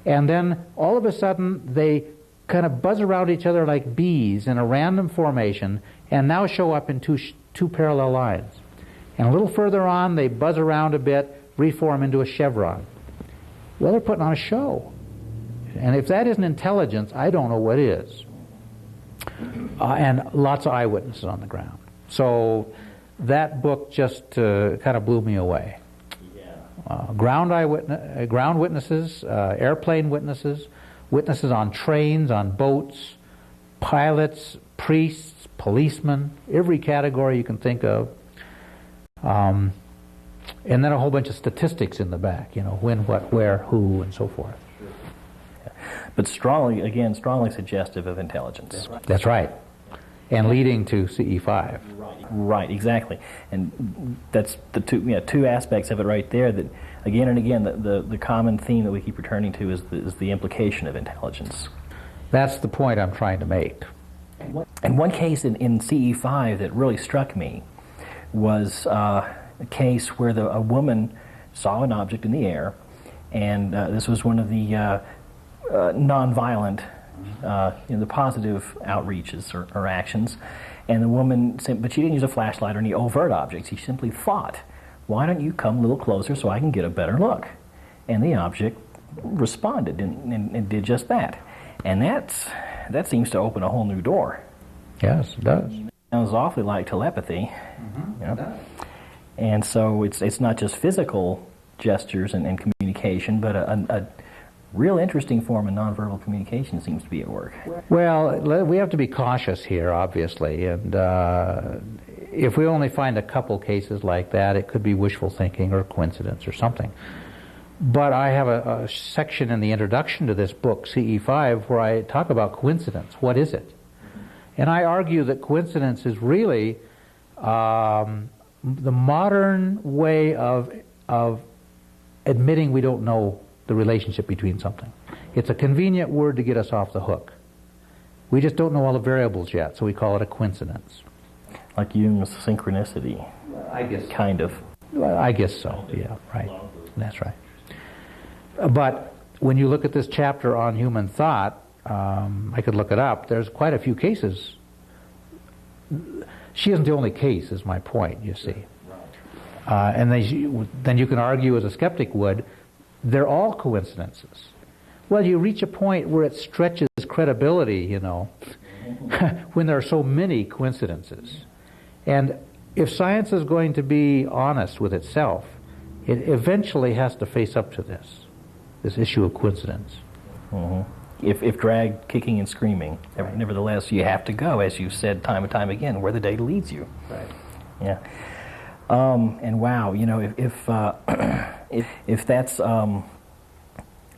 And then all of a sudden, they kind of buzz around each other like bees in a random formation, and now show up in two parallel lines. And a little further on, they buzz around a bit, reform into a chevron. Well, they're putting on a show. And if that isn't intelligence, I don't know what is. And lots of eyewitnesses on the ground. So that book just kind of blew me away. Ground witnesses, airplane witnesses, witnesses on trains, on boats, pilots, priests, policemen, every category you can think of. And then a whole bunch of statistics in the back, when, what, where, who, and so forth. But strongly suggestive of intelligence. That's right. And leading to CE5. Right, exactly. And that's the two aspects of it right there that, again and again, the common theme that we keep returning to is the implication of intelligence. That's the point I'm trying to make. And one case in CE5 that really struck me was a case where a woman saw an object in the air, and this was one of the nonviolent, the positive outreaches or actions. And the woman, but she didn't use a flashlight or any overt objects. She simply thought, why don't you come a little closer so I can get a better look? And the object responded and did just that. And that seems to open a whole new door. Yes, it does. Sounds awfully like telepathy. And so it's not just physical gestures and communication, but a real interesting form of nonverbal communication seems to be at work. Well, we have to be cautious here, obviously, and if we only find a couple cases like that, it could be wishful thinking or coincidence or something. But I have a section in the introduction to this book, CE5, where I talk about coincidence. What is it? And I argue that coincidence is really the modern way of admitting we don't know the relationship between something. It's a convenient word to get us off the hook. We just don't know all the variables yet, so we call it a coincidence. Like Jung's synchronicity. I guess. Kind of. Well, I guess so, yeah, right. That's right. But when you look at this chapter on human thought, I could look it up, there's quite a few cases. She isn't the only case, is my point, you see. And then you can argue, as a skeptic would, they're all coincidences. Well, you reach a point where it stretches credibility, when there are so many coincidences. And if science is going to be honest with itself, it eventually has to face up to this issue of coincidence. If dragged kicking and screaming, nevertheless, you have to go, as you've said time and time again, where the data leads you. Right. Yeah. And wow, if that's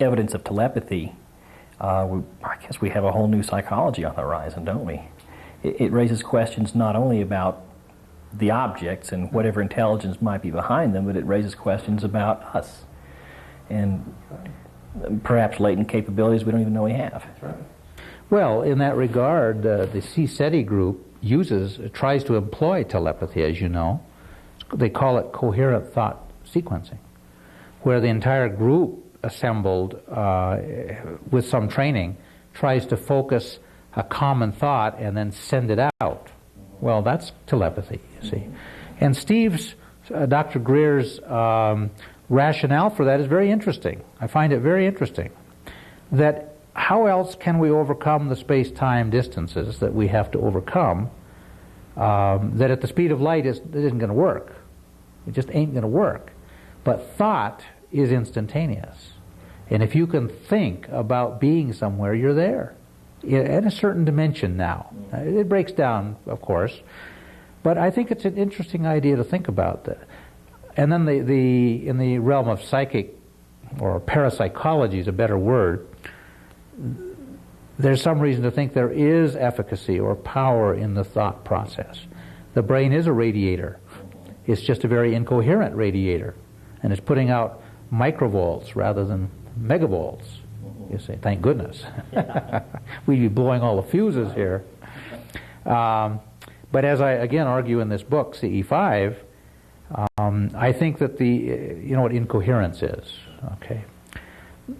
evidence of telepathy, I guess we have a whole new psychology on the horizon, don't we? It raises questions not only about the objects and whatever intelligence might be behind them, but it raises questions about us and perhaps latent capabilities we don't even know we have. That's right. Well, in that regard, the CSETI group tries to employ telepathy, as you know. They call it coherent thought sequencing, where the entire group assembled with some training tries to focus a common thought and then send it out. Well, that's telepathy, you see. And Dr. Greer's rationale for that is very interesting. I find it very interesting. That how else can we overcome the space-time distances that we have to overcome, that at the speed of light it isn't going to work. It just ain't going to work. But thought is instantaneous. And if you can think about being somewhere, you're there. In a certain dimension now. It breaks down, of course. But I think it's an interesting idea to think about that. And then in the realm of psychic, or parapsychology is a better word, there's some reason to think there is efficacy or power in the thought process. The brain is a radiator. It's just a very incoherent radiator, and it's putting out microvolts rather than megavolts. You say, thank goodness. We'd be blowing all the fuses here. But as I again argue in this book, CE5, I think that you know what incoherence is, okay?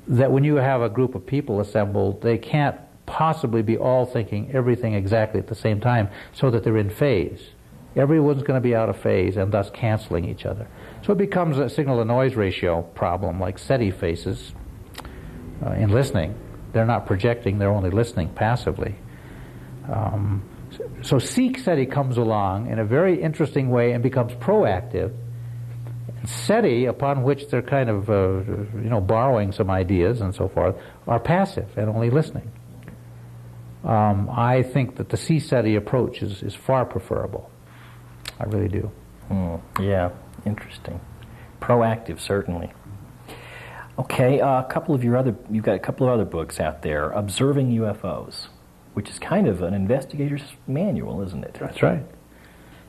That when you have a group of people assembled, they can't possibly be all thinking everything exactly at the same time so that they're in phase. Everyone's going to be out of phase and thus canceling each other. So it becomes a signal-to-noise ratio problem like SETI faces in listening. They're not projecting, they're only listening passively. So Seek SETI comes along in a very interesting way and becomes proactive. And SETI, upon which they're kind of borrowing some ideas and so forth, are passive and only listening. I think that the C-SETI approach is far preferable. I really do. Yeah, interesting. Proactive, certainly. Okay, you've got a couple of other books out there. Observing UFOs, which is kind of an investigator's manual, isn't it? That's right.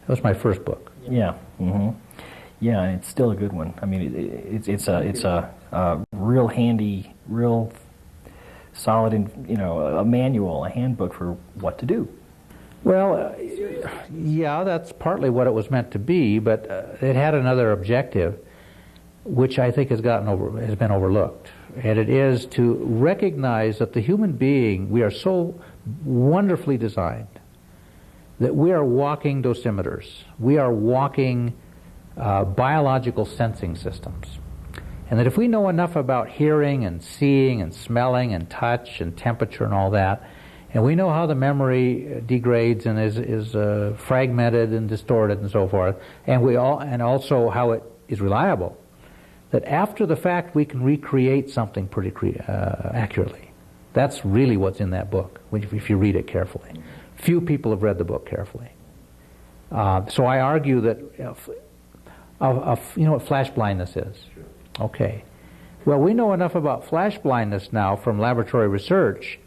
That was my first book. Yeah. Yeah, and it's still a good one. I mean, it's a real handy, real solid, a manual, a handbook for what to do. Well, yeah, that's partly what it was meant to be, but it had another objective, which I think has been overlooked, and it is to recognize that the human being, we are so wonderfully designed that we are walking dosimeters. We are walking biological sensing systems. And that if we know enough about hearing and seeing and smelling and touch and temperature and all that, and we know how the memory degrades and is fragmented and distorted and so forth, and also how it is reliable, that after the fact we can recreate something pretty accurately. That's really what's in that book, if you read it carefully. Few people have read the book carefully. So I argue that, you know what flash blindness is? Okay. Well, we know enough about flash blindness now from laboratory research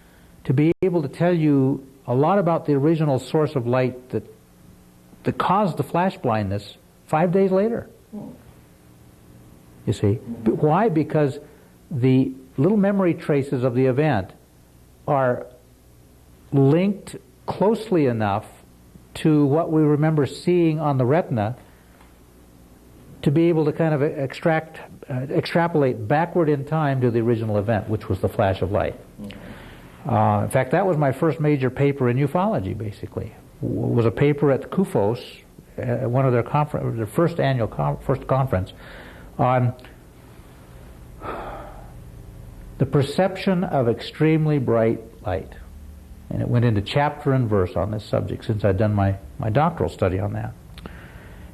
to be able to tell you a lot about the original source of light that caused the flash blindness 5 days later. You see? Why? Because the little memory traces of the event are linked closely enough to what we remember seeing on the retina to be able to kind of extrapolate backward in time to the original event, which was the flash of light. In fact, that was my first major paper in ufology, basically. It was a paper at the CUFOS, one of their first annual conference, on the perception of extremely bright light. And it went into chapter and verse on this subject since I'd done my doctoral study on that.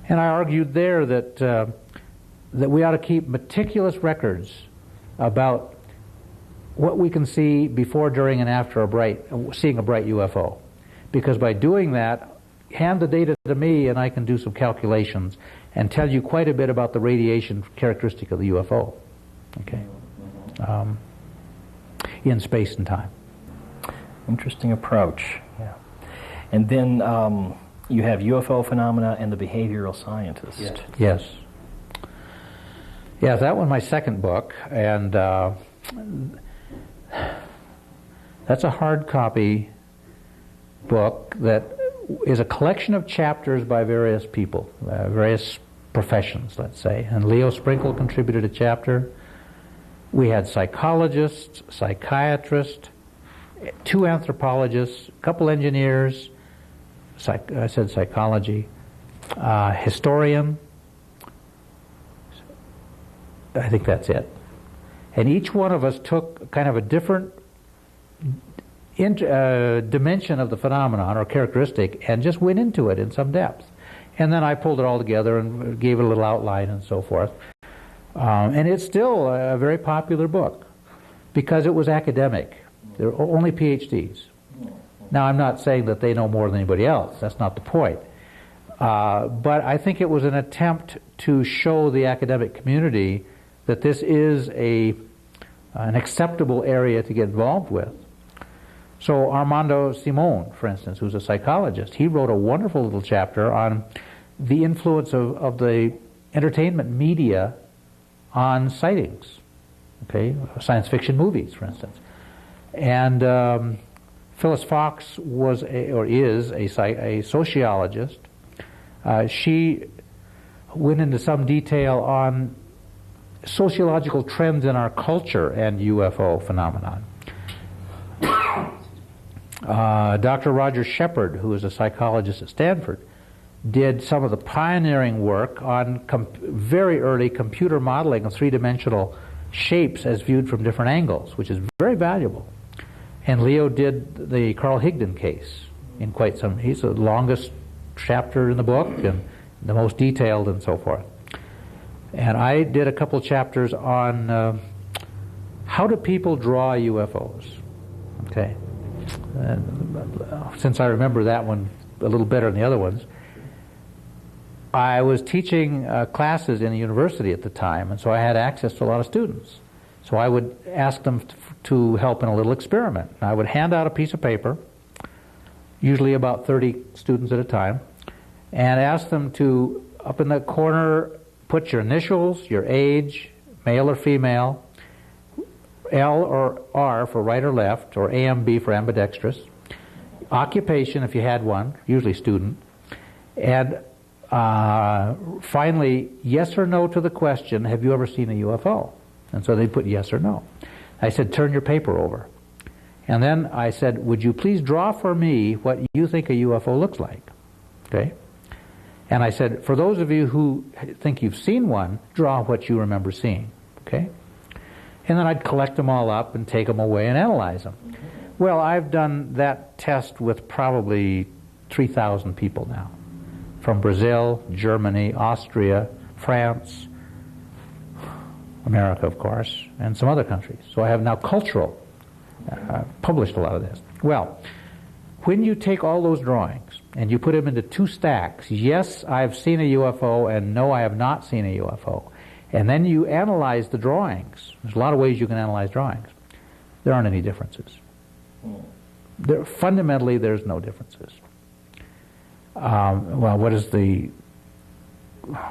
And I argued there that we ought to keep meticulous records about what we can see before, during, and after seeing a bright UFO. Because by doing that, hand the data to me and I can do some calculations and tell you quite a bit about the radiation characteristic of the UFO. Okay? In space and time. Interesting approach. Yeah. And then you have UFO phenomena and the behavioral scientist. Yes. Yeah, that was my second book, and that's a hard copy book that is a collection of chapters by various people, various professions, let's say. And Leo Sprinkle contributed a chapter. We had psychologists, psychiatrists, 2 anthropologists, a couple engineers, I said psychology, historian. I think that's it. And each one of us took kind of a different dimension of the phenomenon or characteristic and just went into it in some depth. And then I pulled it all together and gave it a little outline and so forth. And it's still a very popular book because it was academic. There were only PhDs. Now, I'm not saying that they know more than anybody else. That's not the point. But I think it was an attempt to show the academic community that this is an acceptable area to get involved with. So Armando Simon, for instance, who's a psychologist, he wrote a wonderful little chapter on the influence of the entertainment media on sightings, okay, science fiction movies, for instance. And Phyllis Fox was is a sociologist. She went into some detail on sociological trends in our culture and UFO phenomenon. Dr. Roger Shepard, who is a psychologist at Stanford, did some of the pioneering work on very early computer modeling of three-dimensional shapes as viewed from different angles, which is very valuable. And Leo did the Carl Higdon case in quite some, he's the longest chapter in the book and the most detailed and so forth. And I did a couple chapters on how do people draw UFOs, okay? And since I remember that one a little better than the other ones, I was teaching classes in a university at the time, and so I had access to a lot of students. So I would ask them to help in a little experiment. I would hand out a piece of paper, usually about 30 students at a time, and ask them to, up in the corner, put your initials, your age, male or female, L or R for right or left, or AMB for ambidextrous, occupation if you had one, usually student, and finally, yes or no to the question, have you ever seen a UFO? And so they put yes or no. I said, turn your paper over. And then I said, would you please draw for me what you think a UFO looks like? Okay? And I said, for those of you who think you've seen one, draw what you remember seeing. Okay? And then I'd collect them all up and take them away and analyze them. Well, I've done that test with probably 3,000 people now. From Brazil, Germany, Austria, France, America, of course, and some other countries. So I have now published a lot of this. Well, when you take all those drawings and you put them into two stacks, yes, I've seen a UFO, and no, I have not seen a UFO, and then you analyze the drawings. There's a lot of ways you can analyze drawings. There aren't any differences. Fundamentally, there's no differences. Well,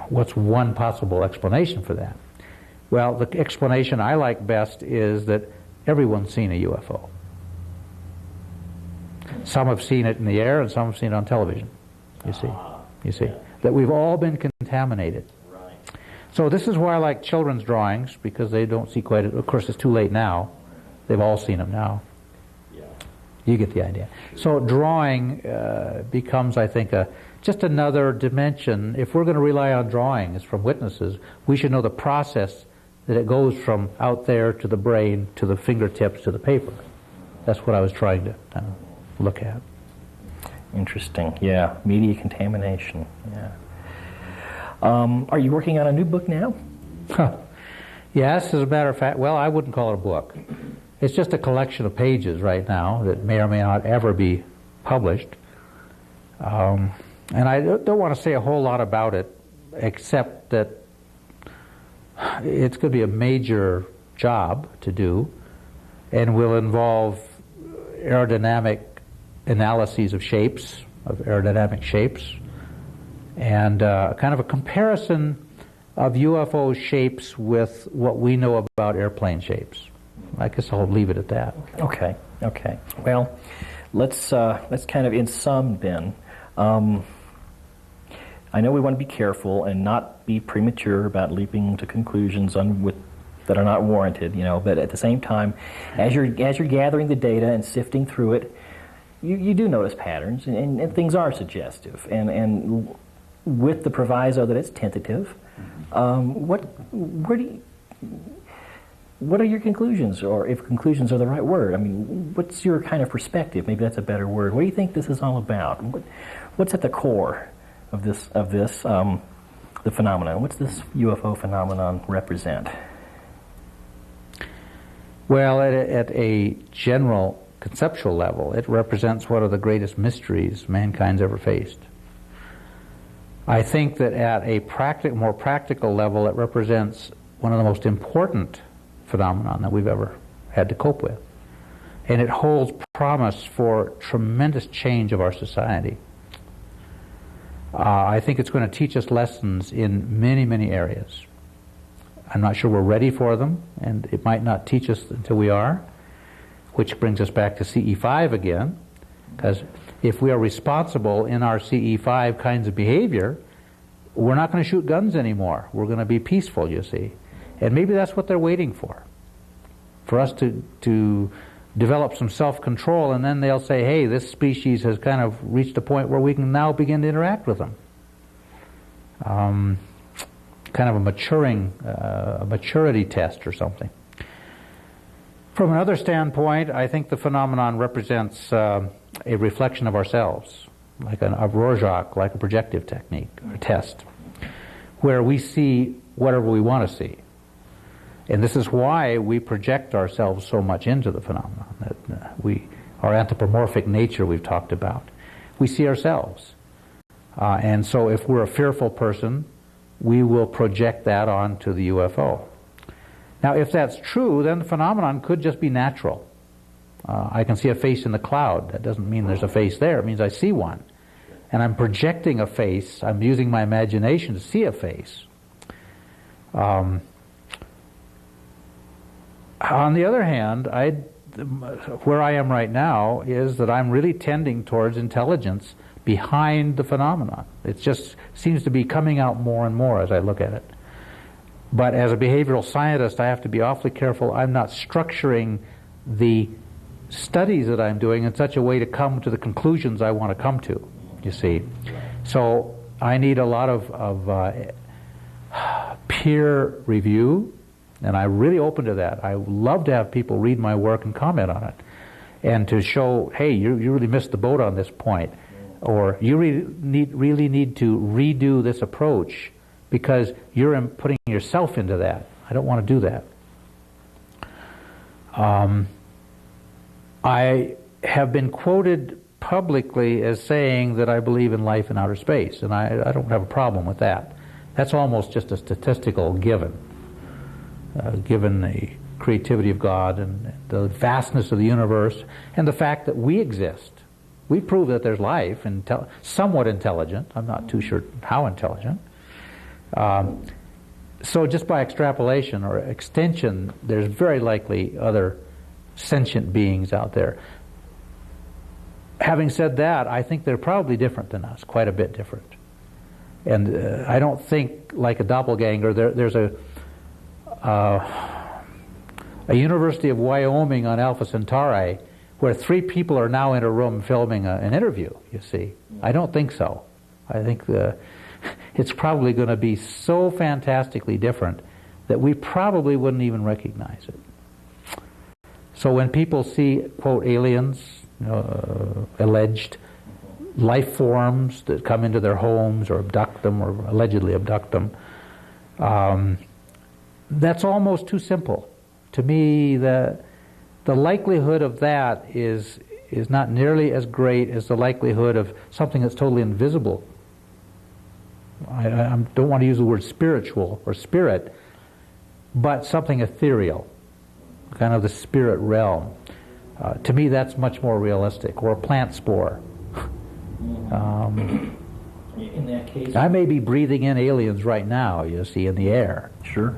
what's one possible explanation for that? Well, the explanation I like best is that everyone's seen a UFO. Some have seen it in the air, and some have seen it on television. You see, that we've all been contaminated. Right. So this is why I like children's drawings, because they don't see quite. Of course, it's too late now. They've all seen them now. Yeah. You get the idea. So drawing becomes, I think, just another dimension. If we're going to rely on drawings from witnesses, we should know the process that it goes from out there to the brain to the fingertips to the paper. That's what I was trying to look at. Interesting. Yeah. Media contamination. Yeah. Are you working on a new book now? Yes, as a matter of fact. Well, I wouldn't call it a book. It's just a collection of pages right now that may or may not ever be published. And I don't want to say a whole lot about it, except that it's going to be a major job to do, and will involve aerodynamic analyses of shapes, of aerodynamic shapes, and kind of a comparison of UFO shapes with what we know about airplane shapes. I guess I'll leave it at that. Okay. Well, let's kind of in sum then. I know we want to be careful and not be premature about leaping to conclusions that are not warranted, but at the same time, as you're gathering the data and sifting through it, you do notice patterns, and things are suggestive. And with the proviso that it's tentative, what are your conclusions, or if conclusions are the right word? I mean, what's your kind of perspective? Maybe that's a better word. What do you think this is all about? What's at the core of this, the phenomenon? What's this UFO phenomenon represent? Well, at a general conceptual level, it represents one of the greatest mysteries mankind's ever faced. I think that at a more practical level, it represents one of the most important phenomenon that we've ever had to cope with. And it holds promise for tremendous change of our society. I think it's going to teach us lessons in many, many areas. I'm not sure we're ready for them, and it might not teach us until we are, which brings us back to CE5 again, because if we are responsible in our CE5 kinds of behavior, we're not going to shoot guns anymore. We're going to be peaceful, you see. And maybe that's what they're waiting for us to develop some self-control, and then they'll say, hey, this species has kind of reached a point where we can now begin to interact with them. Kind of a maturity test or something. From another standpoint, I think the phenomenon represents a reflection of ourselves, like a Rorschach, like a projective technique, or test, where we see whatever we want to see. And this is why we project ourselves so much into the phenomenon, that our anthropomorphic nature we've talked about. We see ourselves. And so if we're a fearful person, we will project that onto the UFO. Now, if that's true, then the phenomenon could just be natural. I can see a face in the cloud. That doesn't mean there's a face there. It means I see one. And I'm projecting a face. I'm using my imagination to see a face. On the other hand, where I am right now is that I'm really tending towards intelligence behind the phenomenon. It just seems to be coming out more and more as I look at it. But as a behavioral scientist, I have to be awfully careful. I'm not structuring the studies that I'm doing in such a way to come to the conclusions I want to come to, you see. So I need a lot of peer review, and I'm really open to that. I love to have people read my work and comment on it, and to show, hey, you really missed the boat on this point, or you really need to redo this approach because you're putting yourself into that. I don't want to do that. I have been quoted publicly as saying that I believe in life in outer space, and I don't have a problem with that. That's almost just a statistical given, given the creativity of God and the vastness of the universe and the fact that we exist. We prove that there's life, and somewhat intelligent. I'm not too sure how intelligent. So just by extrapolation or extension, there's very likely other sentient beings out there. Having said that, I think they're probably different than us, quite a bit different. And I don't think, like a doppelganger, there's a University of Wyoming on Alpha Centauri where 3 people are now in a room filming an interview, you see. I don't think so. I think it's probably going to be so fantastically different that we probably wouldn't even recognize it. So when people see, quote, aliens, alleged life forms that come into their homes or abduct them or allegedly abduct them, that's almost too simple. To me, the likelihood of that is not nearly as great as the likelihood of something that's totally invisible. I don't want to use the word spiritual or spirit, but something ethereal, kind of the spirit realm. To me, that's much more realistic. Or a plant spore. In that case, I may be breathing in aliens right now, you see, in the air. Sure.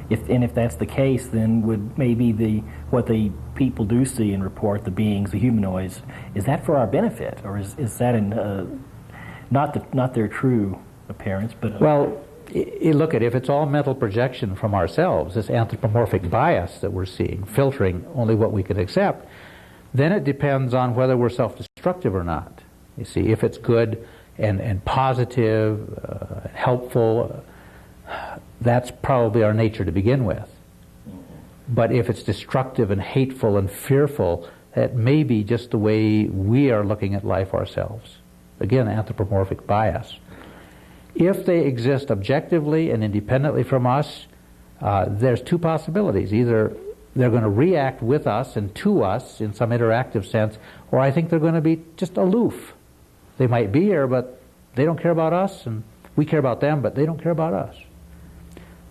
If that's the case, then would maybe what the people do see and report, the beings, the humanoids, is that for our benefit, or is that not their true appearance? But well, look at, if it's all mental projection from ourselves, this anthropomorphic bias that we're seeing, filtering only what we can accept, then it depends on whether we're self-destructive or not. You see, if it's good and positive, helpful, that's probably our nature to begin with. But if it's destructive and hateful and fearful, that may be just the way we are looking at life ourselves. Again, anthropomorphic bias. If they exist objectively and independently from us, there's 2 possibilities. Either they're going to react with us and to us in some interactive sense, or I think they're going to be just aloof. They might be here, but they don't care about us, and we care about them, but they don't care about us.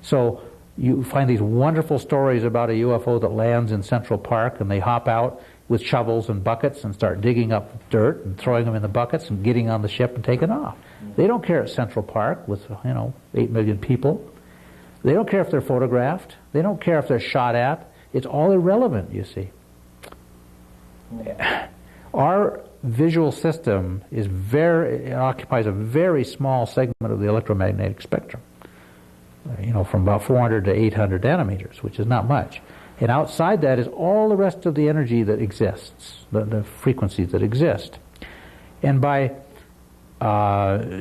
So You find these wonderful stories about a UFO that lands in Central Park, and they hop out with shovels and buckets and start digging up dirt and throwing them in the buckets and getting on the ship and taking off. They don't care at Central Park with, 8 million people. They don't care if they're photographed. They don't care if they're shot at. It's all irrelevant, you see. Our visual system occupies a very small segment of the electromagnetic spectrum. From about 400 to 800 nanometers, which is not much. And outside that is all the rest of the energy that exists, the frequencies that exist. And by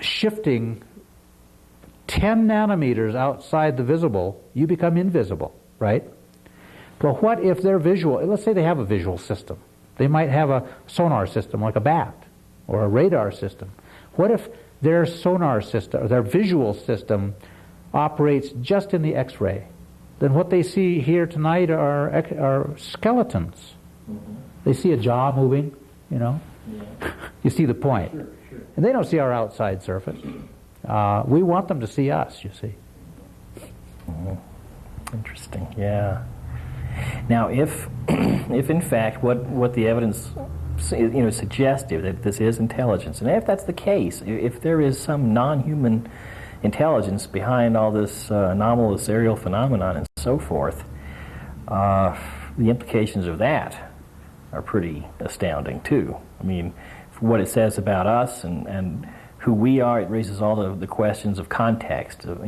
shifting 10 nanometers outside the visible, you become invisible, right? But what if they're visual? Let's say they have a visual system. They might have a sonar system like a bat or a radar system. What if their sonar system, or their visual system, operates just in the X-ray? Then what they see here tonight are skeletons. Mm-hmm. They see a jaw moving, Yeah. You see the point. Sure. And they don't see our outside surface. We want them to see us, you see. Mm-hmm. Interesting, yeah. Now, if in fact what the evidence is suggestive that this is intelligence, and if that's the case, if there is some non-human intelligence behind all this anomalous aerial phenomenon and so forth, the implications of that are pretty astounding too. I mean, for what it says about us and who we are, it raises all the questions of context, of,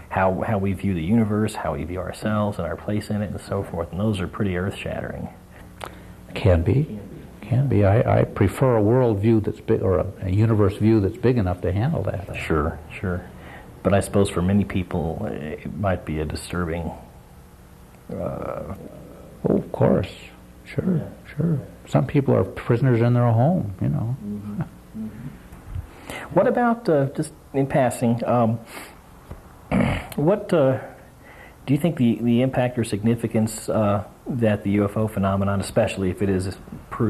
how we view the universe, how we view ourselves and our place in it and so forth, and those are pretty earth-shattering. Can be. I prefer a world view that's big, or a universe view that's big enough to handle that. Sure. But I suppose for many people it might be a disturbing... Oh, of course. Sure. Some people are prisoners in their home, Mm-hmm. What about, just in passing, what do you think the impact or significance that the UFO phenomenon, especially if it is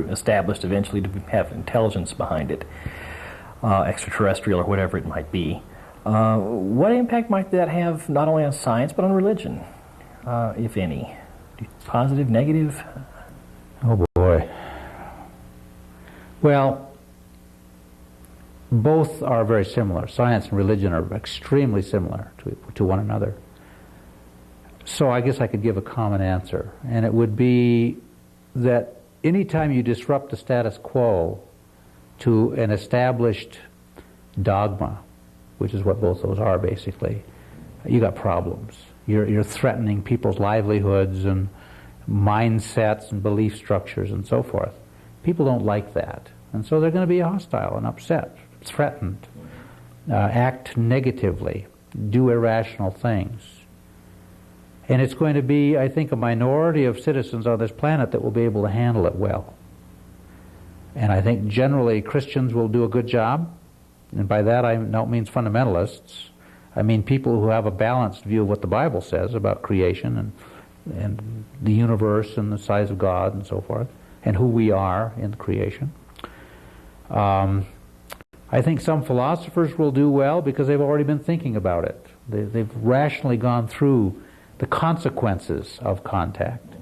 established eventually to have intelligence behind it, extraterrestrial or whatever it might be, what impact might that have not only on science but on religion, if any? Positive, negative? Oh boy. Well, both are very similar. Science and religion are extremely similar to one another. So I guess I could give a common answer, and it would be that anytime you disrupt the status quo to an established dogma, which is what both those are basically, you got problems. You're threatening people's livelihoods and mindsets and belief structures and so forth. People don't like that, and so they're going to be hostile and upset, threatened, act negatively, do irrational things. And it's going to be, I think, a minority of citizens on this planet that will be able to handle it well. And I think generally Christians will do a good job, and by that I don't mean fundamentalists. I mean people who have a balanced view of what the Bible says about creation and the universe and the size of God and so forth, and who we are in creation. I think some philosophers will do well because they've already been thinking about it. They've rationally gone through the consequences of contact.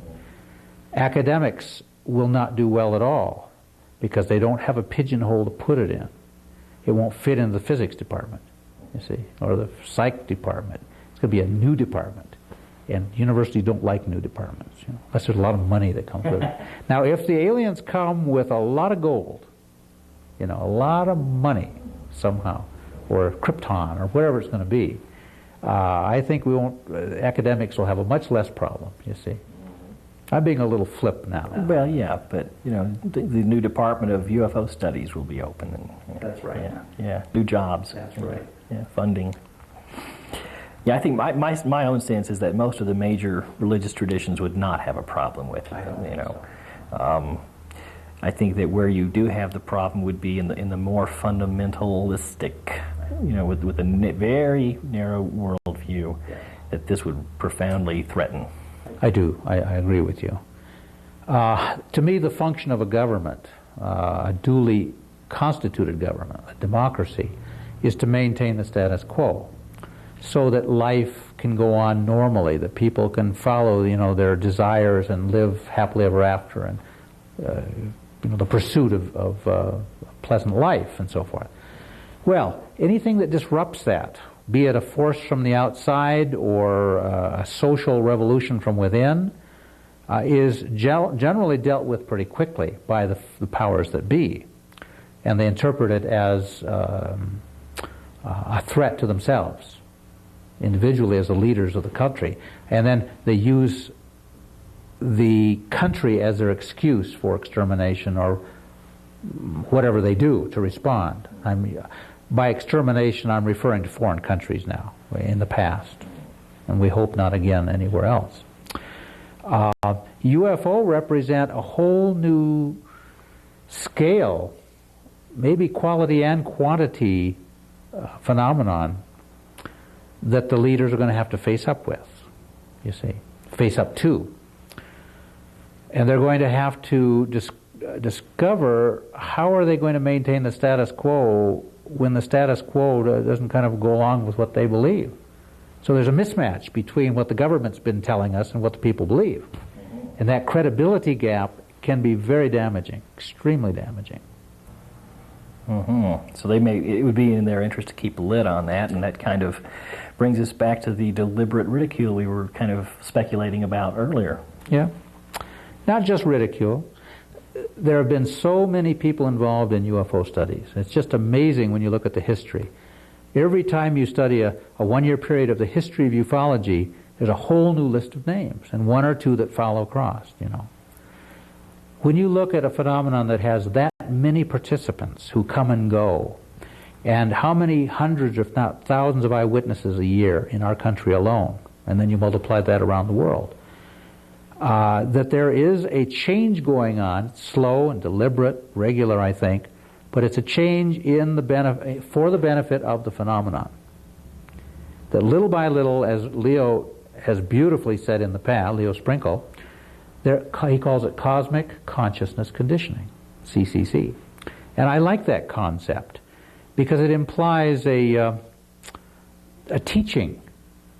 Academics will not do well at all because they don't have a pigeonhole to put it in. It won't fit in the physics department, you see, or the psych department. It's going to be a new department. And universities don't like new departments, unless there's a lot of money that comes with it. Now, if the aliens come with a lot of gold, a lot of money somehow, or Krypton, or whatever it's going to be, I think academics will have a much less problem, you see. I'm being a little flip now. Well, yeah, but, the new Department of UFO Studies will be open. And, that's right. Yeah, new jobs. That's right. Yeah, funding. Yeah, I think my own sense is that most of the major religious traditions would not have a problem with it. I don't think so. I think that where you do have the problem would be in the more fundamentalistic, with a very narrow worldview, that this would profoundly threaten. I do. I agree with you. To me, the function of a government, a duly constituted government, a democracy, is to maintain the status quo so that life can go on normally, that people can follow, their desires and live happily ever after, and the pursuit of a pleasant life and so forth. Well, anything that disrupts that, be it a force from the outside or a social revolution from within, is generally dealt with pretty quickly by the powers that be, and they interpret it as a threat to themselves, individually as the leaders of the country, and then they use the country as their excuse for extermination or whatever they do to respond. By extermination, I'm referring to foreign countries now, in the past, and we hope not again anywhere else. UFO represent a whole new scale, maybe quality and quantity phenomenon that the leaders are going to have to face up with, you see, face up to. And they're going to have to discover how are they going to maintain the status quo when the status quo doesn't kind of go along with what they believe. So there's a mismatch between what the government's been telling us and what the people believe. And that credibility gap can be very damaging, extremely damaging. So it would be in their interest to keep a lid on that, and that kind of brings us back to the deliberate ridicule we were kind of speculating about earlier. Yeah. Not just ridicule. There have been so many people involved in UFO studies. It's just amazing when you look at the history. Every time you study a one-year period of the history of ufology, there's a whole new list of names, and one or two that follow across, When you look at a phenomenon that has that many participants who come and go, and how many hundreds, if not thousands, of eyewitnesses a year in our country alone, and then you multiply that around the world, that there is a change going on, slow and deliberate, regular, I think, but it's a change for the benefit of the phenomenon. That little by little, as Leo has beautifully said in the past, Leo Sprinkle, he calls it cosmic consciousness conditioning, CCC. And I like that concept because it implies a teaching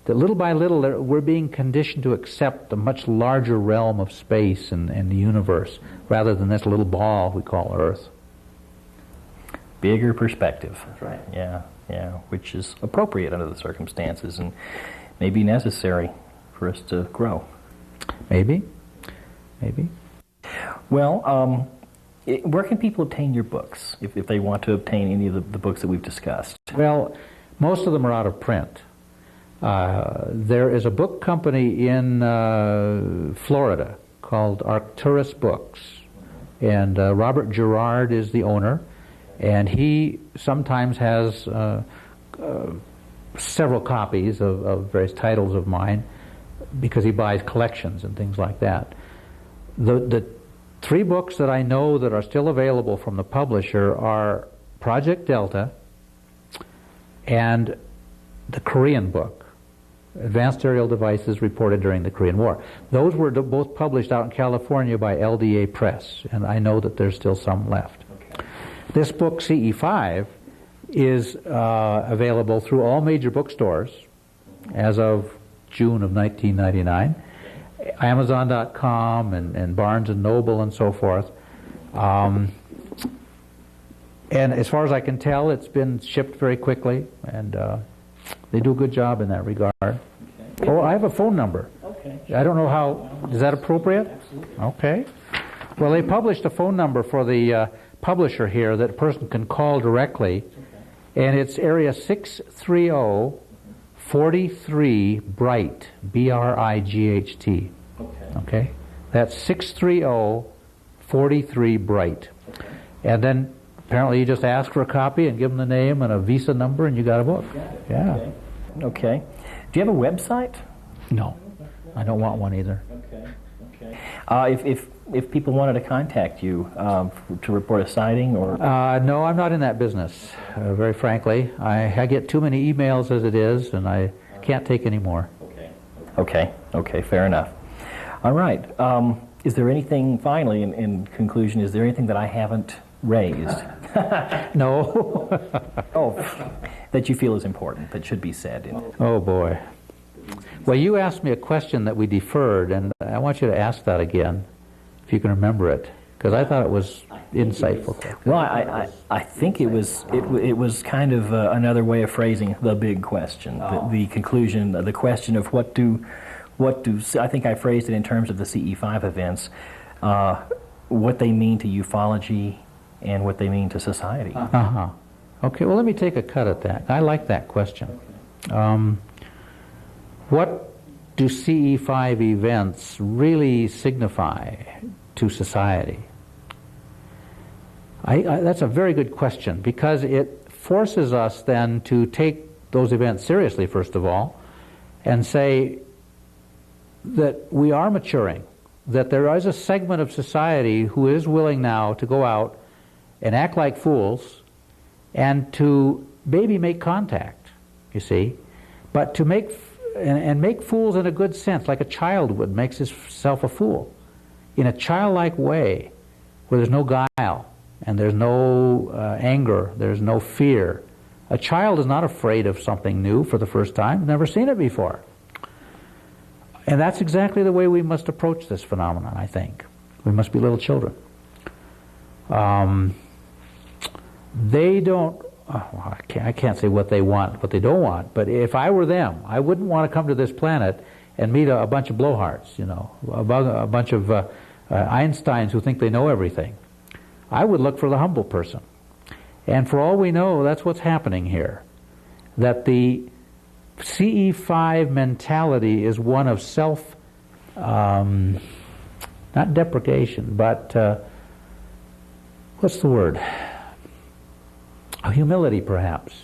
that little by little we're being conditioned to accept a much larger realm of space and the universe rather than this little ball we call Earth. Bigger perspective. That's right. Yeah, which is appropriate under the circumstances and maybe necessary for us to grow. Maybe. Well, where can people obtain your books if they want to obtain any of the books that we've discussed? Well, most of them are out of print. There is a book company in Florida called Arcturus Books, and Robert Gerard is the owner, and he sometimes has several copies of various titles of mine because he buys collections and things like that. The three books that I know that are still available from the publisher are Project Delta and the Korean book, Advanced Aerial Devices Reported During the Korean War. Those were both published out in California by LDA Press, and I know that there's still some left. Okay. This book, CE5, is available through all major bookstores as of June of 1999, Amazon.com and Barnes & Noble and so forth. And as far as I can tell, it's been shipped very quickly, and they do a good job in that regard. Okay. Oh, I have a phone number. Okay. I don't know how, is that appropriate? Absolutely. Okay. Well, they published a phone number for the publisher here that a person can call directly, and it's area 630-43-BRIGHT, B-R-I-G-H-T. Okay? That's 630-43-BRIGHT. And then apparently you just ask for a copy and give them the name and a Visa number and you got a book. Yeah. Okay. Do you have a website? No. I don't want one either. Okay. If people wanted to contact you to report a sighting or... No, I'm not in that business, very frankly. I get too many emails as it is, and I can't take any more. Okay, fair enough. All right. Is there anything, finally, in conclusion, is there anything that I haven't raised? No. Oh, that you feel is important, that should be said? Oh, boy. Well, you asked me a question that we deferred, and I want you to ask that again, if you can remember it, because I thought it was insightful. Well, I think it was kind of another way of phrasing the big question, the conclusion, the question of what do I think I phrased it in terms of the CE5 events, what they mean to ufology and what they mean to society. Okay, well, let me take a cut at that. I like that question. What do CE5 events really signify to society? That's a very good question, because it forces us then to take those events seriously, first of all, and say that we are maturing, that there is a segment of society who is willing now to go out and act like fools and to maybe make contact, you see, but to make and make fools in a good sense, like a child would, makes himself a fool, in a childlike way, where there's no guile and there's no anger, there's no fear. A child is not afraid of something new for the first time, never seen it before. And that's exactly the way we must approach this phenomenon, I think. We must be little children. They don't, I can't say what they want, what they don't want, but if I were them, I wouldn't want to come to this planet and meet a bunch of blowhards, you know, a bunch of Einsteins who think they know everything. I would look for the humble person. And for all we know, that's what's happening here. That the CE5 mentality is one of self, not deprecation, but what's the word? Humility, perhaps.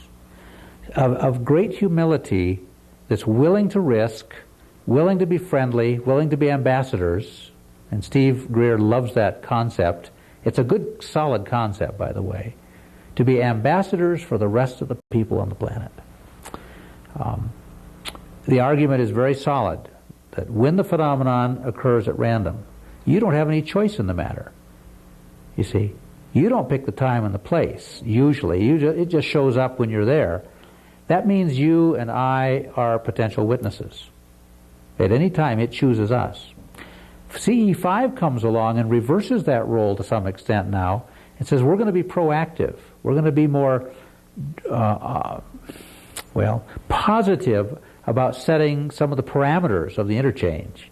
Of great humility that's willing to risk, willing to be friendly, willing to be ambassadors. And Steve Greer loves that concept. It's a good, solid concept, by the way. To be ambassadors for the rest of the people on the planet. The argument is very solid, that when the phenomenon occurs at random, you don't have any choice in the matter. You see, you don't pick the time and the place, usually. It just shows up when you're there. That means you and I are potential witnesses. At any time, it chooses us. CE5 comes along and reverses that role to some extent now. It says we're going to be proactive. We're going to be more, positive about setting some of the parameters of the interchange.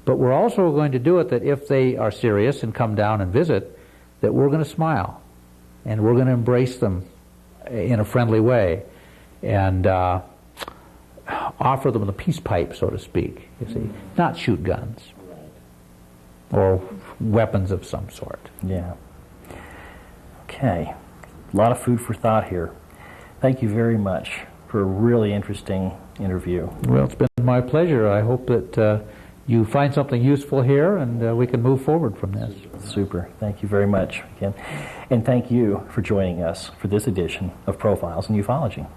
But we're also going to do it that if they are serious and come down and visit, that we're going to smile and we're going to embrace them in a friendly way and offer them the peace pipe, so to speak, you see, not shoot guns or weapons of some sort. Yeah. Okay. A lot of food for thought here. Thank you very much for a really interesting interview. Well, it's been my pleasure. I hope that you find something useful here and we can move forward from this. Super. Thank you very much again. And thank you for joining us for this edition of Profiles in Ufology.